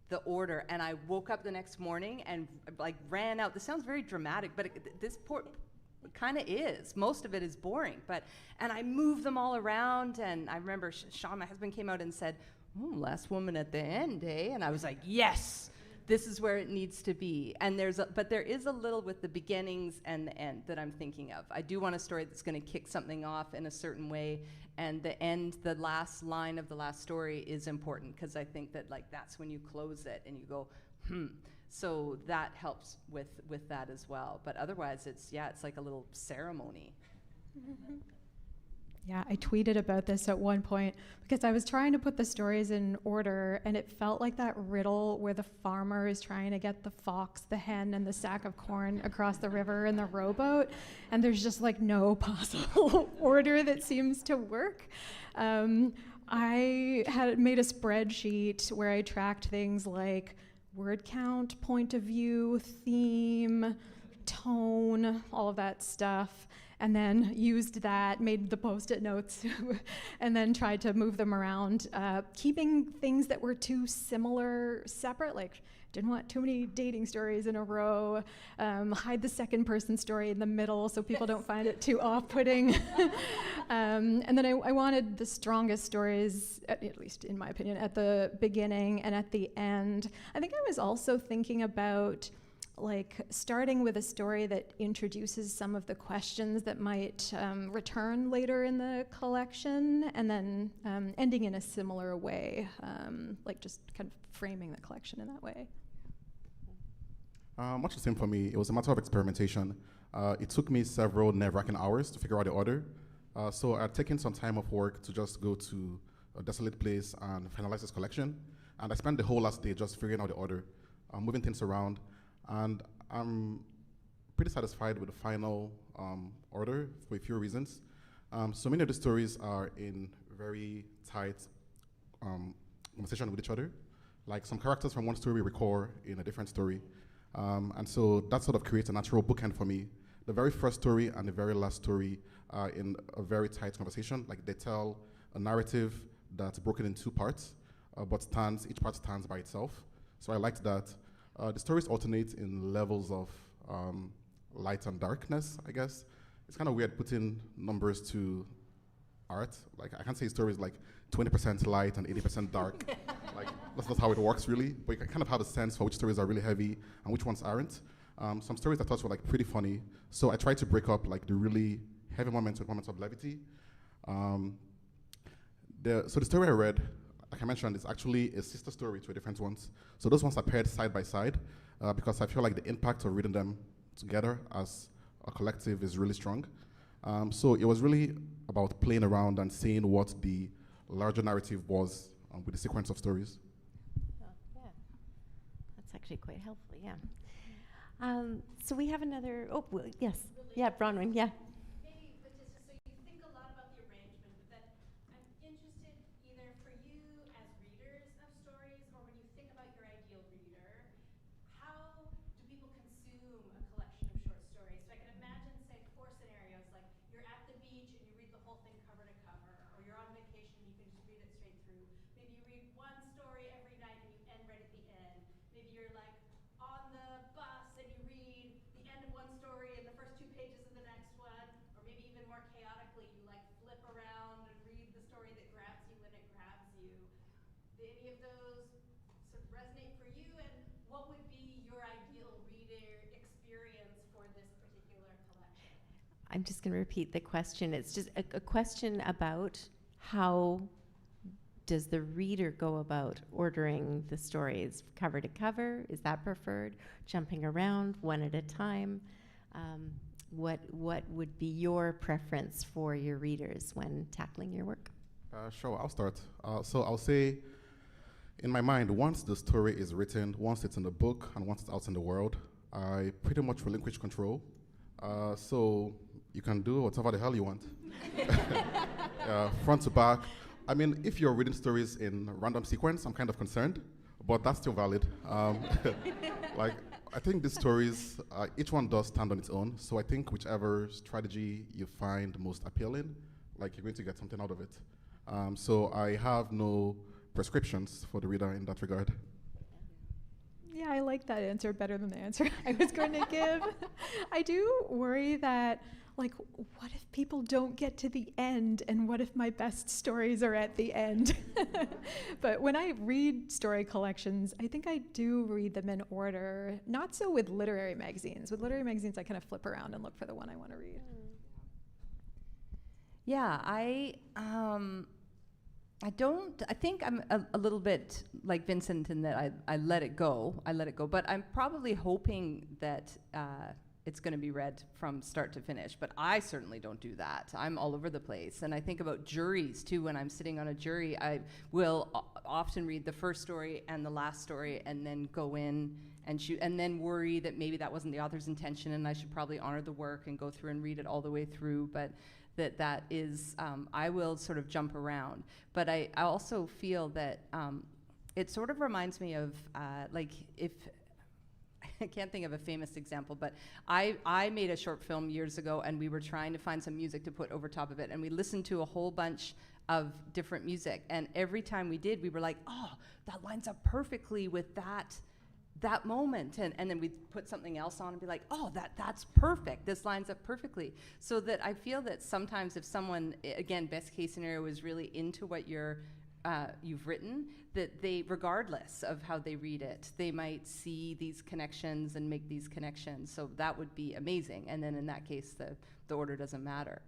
the order. And I woke up the next morning and like ran out. This sounds very dramatic, but this kind of is. Most of it is boring, and I moved them all around. And I remember Sean, my husband, came out and said, last woman at the end, eh? And I was like, yes, this is where it needs to be. And but there is a little with the beginnings and the end that I'm thinking of. I do want a story that's going to kick something off in a certain way, and the end, the last line of the last story is important, because I think that like that's when you close it and you go, So that helps with that as well. But otherwise, it's like a little ceremony. Yeah, I tweeted about this at one point because I was trying to put the stories in order, and it felt like that riddle where the farmer is trying to get the fox, the hen, and the sack of corn across the river in the rowboat, and there's just like no possible order that seems to work. I had made a spreadsheet where I tracked things like word count, point of view, theme, tone, all of that stuff. and then used that, made the post-it notes, and then tried to move them around, keeping things that were too similar separate, like didn't want too many dating stories in a row, hide the second person story in the middle so people don't find it too off-putting. And then I wanted the strongest stories, at least in my opinion, at the beginning and at the end. I think I was also thinking about like starting with a story that introduces some of the questions that might return later in the collection, and then ending in a similar way, like just kind of framing the collection in that way. Much the same for me. It was a matter of experimentation. It took me several nerve-wracking hours to figure out the order. So I'd taken some time off work to just go to a desolate place and finalize this collection. And I spent the whole last day just figuring out the order, moving things around. And I'm pretty satisfied with the final order for a few reasons. So many of the stories are in very tight conversation with each other. Like some characters from one story recur in a different story. And so that sort of creates a natural bookend for me. The very first story and the very last story are in a very tight conversation. Like they tell a narrative that's broken in two parts, but each part stands by itself. So I liked that. The stories alternate in levels of light and darkness, I guess. It's kind of weird putting numbers to art. Like I can't say stories like 20% light and 80% dark. Like that's not how it works really, but you can kind of have a sense for which stories are really heavy and which ones aren't. Some stories I thought were like pretty funny, so I tried to break up like the really heavy moments with moments of levity. So the story I read, like I mentioned, is actually a sister story to a different ones. So those ones are paired side by side because I feel like the impact of reading them together as a collective is really strong. So it was really about playing around and seeing what the larger narrative was with the sequence of stories. Oh, yeah. That's actually quite helpful, yeah. So we have another, yes. Yeah, Bronwyn, yeah. Maybe, but just so you think a lot about the arrangement, but that I'm interested either for you as readers of stories or when you think about your ideal reader, how do people consume a collection of short stories? So I can imagine, say, 4 scenarios, like you're at the beach and you read the whole thing cover to cover, or you're on vacation and you can just read it straight through. Maybe you read one story every night and you end right at the end. Maybe you're like on the bus and you read the end of one story and the first 2 pages of the next one, or maybe even more chaotically, you like flip around and read the story that grabs you when it grabs you. Do any of those sort of resonate for you, and what would be your ideal reader experience for this particular collection? I'm just going to repeat the question. It's just a question about how does the reader go about ordering the stories cover to cover? Is that preferred? Jumping around one at a time? What would be your preference for your readers when tackling your work? Sure, I'll start. So I'll say, in my mind, once the story is written, once it's in the book, and once it's out in the world, I pretty much relinquish control. So you can do whatever the hell you want. Front to back. I mean, if you're reading stories in random sequence, I'm kind of concerned, but that's still valid. Like, I think these stories, each one does stand on its own, so I think whichever strategy you find most appealing, like you're going to get something out of it. So I have no prescriptions for the reader in that regard. Yeah, I like that answer better than the answer I was going to give. I do worry that, like, what if people don't get to the end, and what if my best stories are at the end? But when I read story collections, I think I do read them in order. Not so with literary magazines. With literary magazines, I kind of flip around and look for the one I want to read. Yeah, I think I'm a little bit like Vincent in that I let it go, but I'm probably hoping that it's going to be read from start to finish, but I certainly don't do that. I'm all over the place, and I think about juries too. When I'm sitting on a jury, I will often read the first story and the last story and then go in and shoot, and then worry that maybe that wasn't the author's intention and I should probably honor the work and go through and read it all the way through, but that is, I will sort of jump around. But I also feel that it sort of reminds me of, like, if I can't think of a famous example, but I made a short film years ago, and we were trying to find some music to put over top of it, and we listened to a whole bunch of different music, and every time we did, we were like, oh, that lines up perfectly with that moment, and then we'd put something else on and be like, oh, that's perfect, this lines up perfectly. So that I feel that sometimes if someone, again, best case scenario, is really into what you've written, that they, regardless of how they read it, they might see these connections and make these connections. So that would be amazing. And then in that case, the order doesn't matter.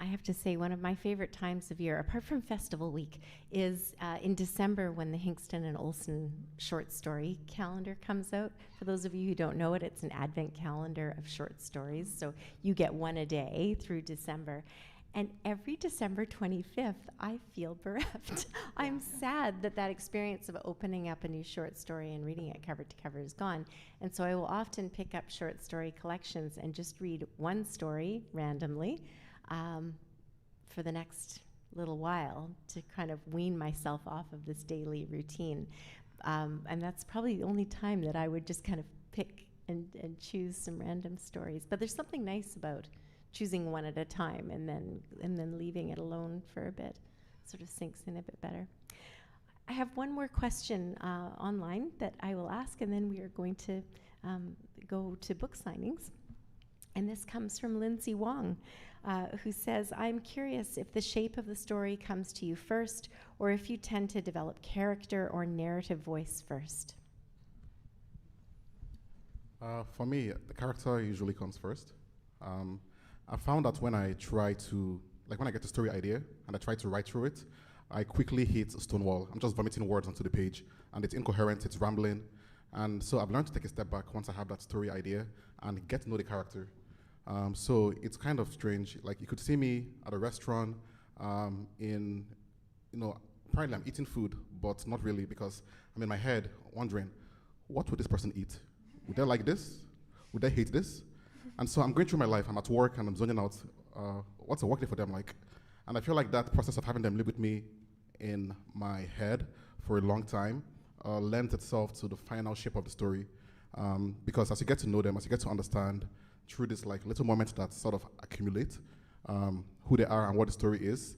I have to say, one of my favorite times of year, apart from festival week, is in December when the Hingston and Olsen short story calendar comes out. For those of you who don't know it, it's an advent calendar of short stories. So you get one a day through December. And every December 25th, I feel bereft. I'm sad that experience of opening up a new short story and reading it cover to cover is gone. And so I will often pick up short story collections and just read one story randomly for the next little while to kind of wean myself off of this daily routine. And that's probably the only time that I would just kind of pick and choose some random stories. But there's something nice about choosing one at a time and then leaving it alone for a bit. Sort of sinks in a bit better. I have one more question online that I will ask, and then we are going to go to book signings. And this comes from Lindsay Wong, who says, I'm curious if the shape of the story comes to you first, or if you tend to develop character or narrative voice first. For me, the character usually comes first. I found that when I try to, when I get a story idea and I try to write through it, I quickly hit a stone wall. I'm just vomiting words onto the page, and it's incoherent, it's rambling. And so I've learned to take a step back once I have that story idea and get to know the character. So it's kind of strange. Like, you could see me at a restaurant apparently I'm eating food, but not really, because I'm in my head wondering, what would this person eat? Would they like this? Would they hate this? And so I'm going through my life, I'm at work and I'm zoning out, what's a work day for them like? And I feel like that process of having them live with me in my head for a long time lends itself to the final shape of the story. Because as you get to know them, as you get to understand through this little moments that sort of accumulate who they are and what the story is,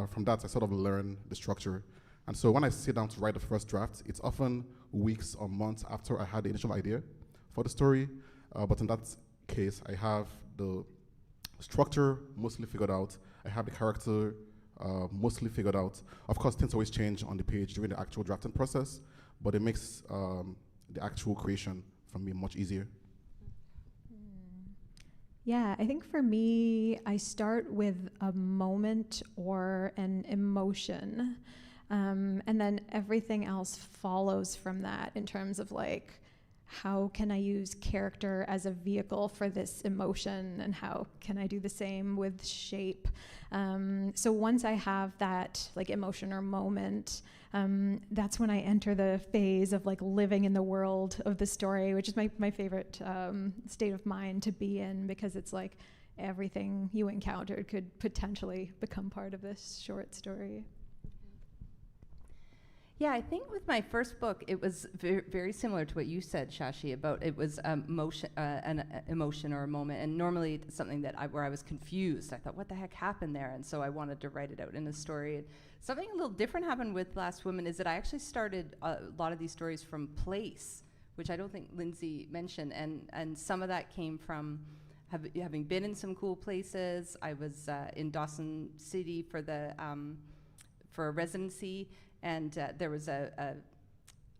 from that I sort of learn the structure. And so when I sit down to write the first draft, it's often weeks or months after I had the initial idea for the story, but in that case, I have the structure mostly figured out. I have the character mostly figured out. Of course, things always change on the page during the actual drafting process, but it makes the actual creation for me much easier. Yeah, I think for me, I start with a moment or an emotion, and then everything else follows from that in terms of how can I use character as a vehicle for this emotion, and how can I do the same with shape? So once I have that emotion or moment, that's when I enter the phase of living in the world of the story, which is my favorite state of mind to be in, because it's everything you encountered could potentially become part of this short story. Yeah, I think with my first book, it was very similar to what you said, Shashi, about it was an emotion or a moment, and normally it's something where I was confused. I thought, what the heck happened there? And so I wanted to write it out in a story. And something a little different happened with Last Woman is that I actually started a lot of these stories from place, which I don't think Lindsay mentioned, and some of that came from having been in some cool places. I was in Dawson City for a residency. And there was I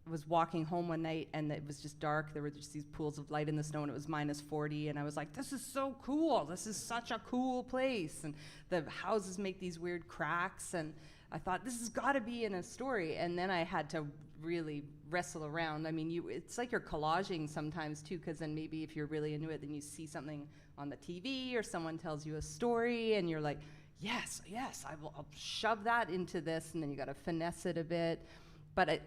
was walking home one night, and it was just dark. There were just these pools of light in the snow, and it was -40. And I was like, this is so cool. This is such a cool place. And the houses make these weird cracks. And I thought, this has got to be in a story. And then I had to really wrestle around. I mean, it's like you're collaging sometimes, too, because then maybe if you're really into it, then you see something on the TV or someone tells you a story, and you're like, yes, I'll shove that into this, and then you got to finesse it a bit. But I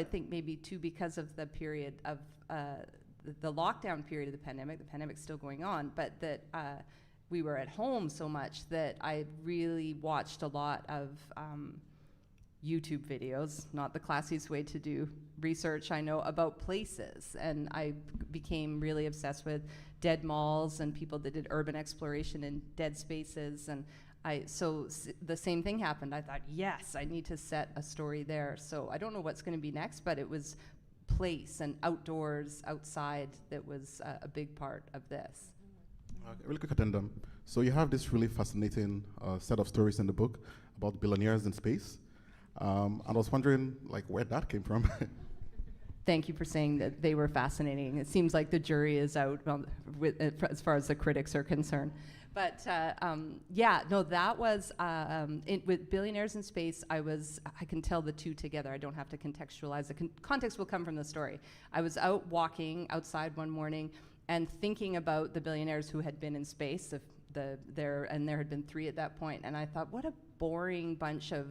think maybe too, because of the period of the lockdown period of the pandemic's still going on, but that we were at home so much that I really watched a lot of YouTube videos, not the classiest way to do research. I know about places, and I became really obsessed with dead malls and people that did urban exploration in dead spaces. And the same thing happened. I thought, yes, I need to set a story there. So I don't know what's going to be next, but it was place and outdoors, outside, that was a big part of this. Really quick addendum. So you have this really fascinating set of stories in the book about billionaires in space. And I was wondering, like, where that came from. Thank you for saying that they were fascinating. It seems like the jury is out as far as the critics are concerned. But that was, with Billionaires in Space, I can tell the two together. I don't have to contextualize. The context will come from the story. I was out walking outside one morning and thinking about the billionaires who had been in space, there had been 3 at that point, and I thought, what a boring bunch of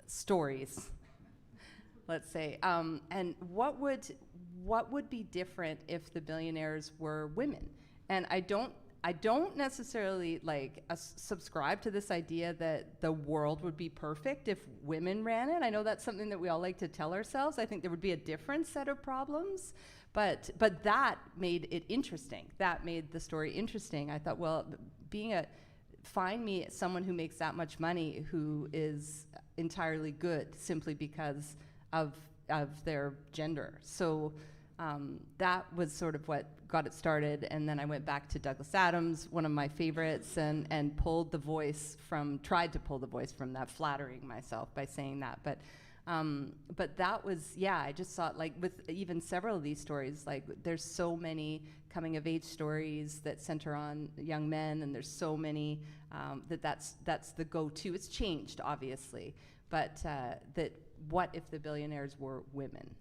stories, let's say. And what would be different if the billionaires were women? And I don't necessarily subscribe to this idea that the world would be perfect if women ran it. I know that's something that we all like to tell ourselves. I think there would be a different set of problems, but that made it interesting. That made the story interesting. I thought, well, find me someone who makes that much money who is entirely good simply because of their gender. So that was sort of what got it started, and then I went back to Douglas Adams, one of my favorites, and tried to pull the voice from that, flattering myself by saying that. But that was, I just thought, like, with even several of these stories, like, there's so many coming of age stories that center on young men, and there's so many that's the go-to. It's changed, obviously, but that what if the billionaires were women?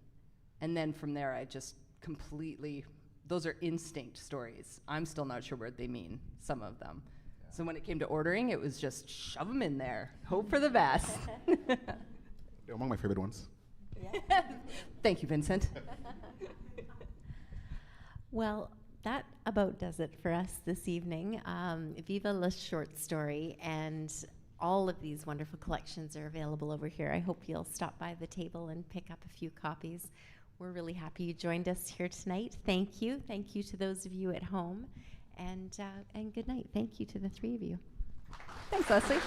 And then from there, I just completely, those are instinct stories. I'm still not sure what they mean, some of them. Yeah. So when it came to ordering, it was just shove them in there, hope for the best. They're among my favorite ones. Yeah. Thank you, Vincent. Well, that about does it for us this evening. Viva La Short Story, and all of these wonderful collections are available over here. I hope you'll stop by the table and pick up a few copies. We're really happy you joined us here tonight. Thank you. Thank you to those of you at home. And good night. Thank you to the 3 of you. Thanks, Leslie.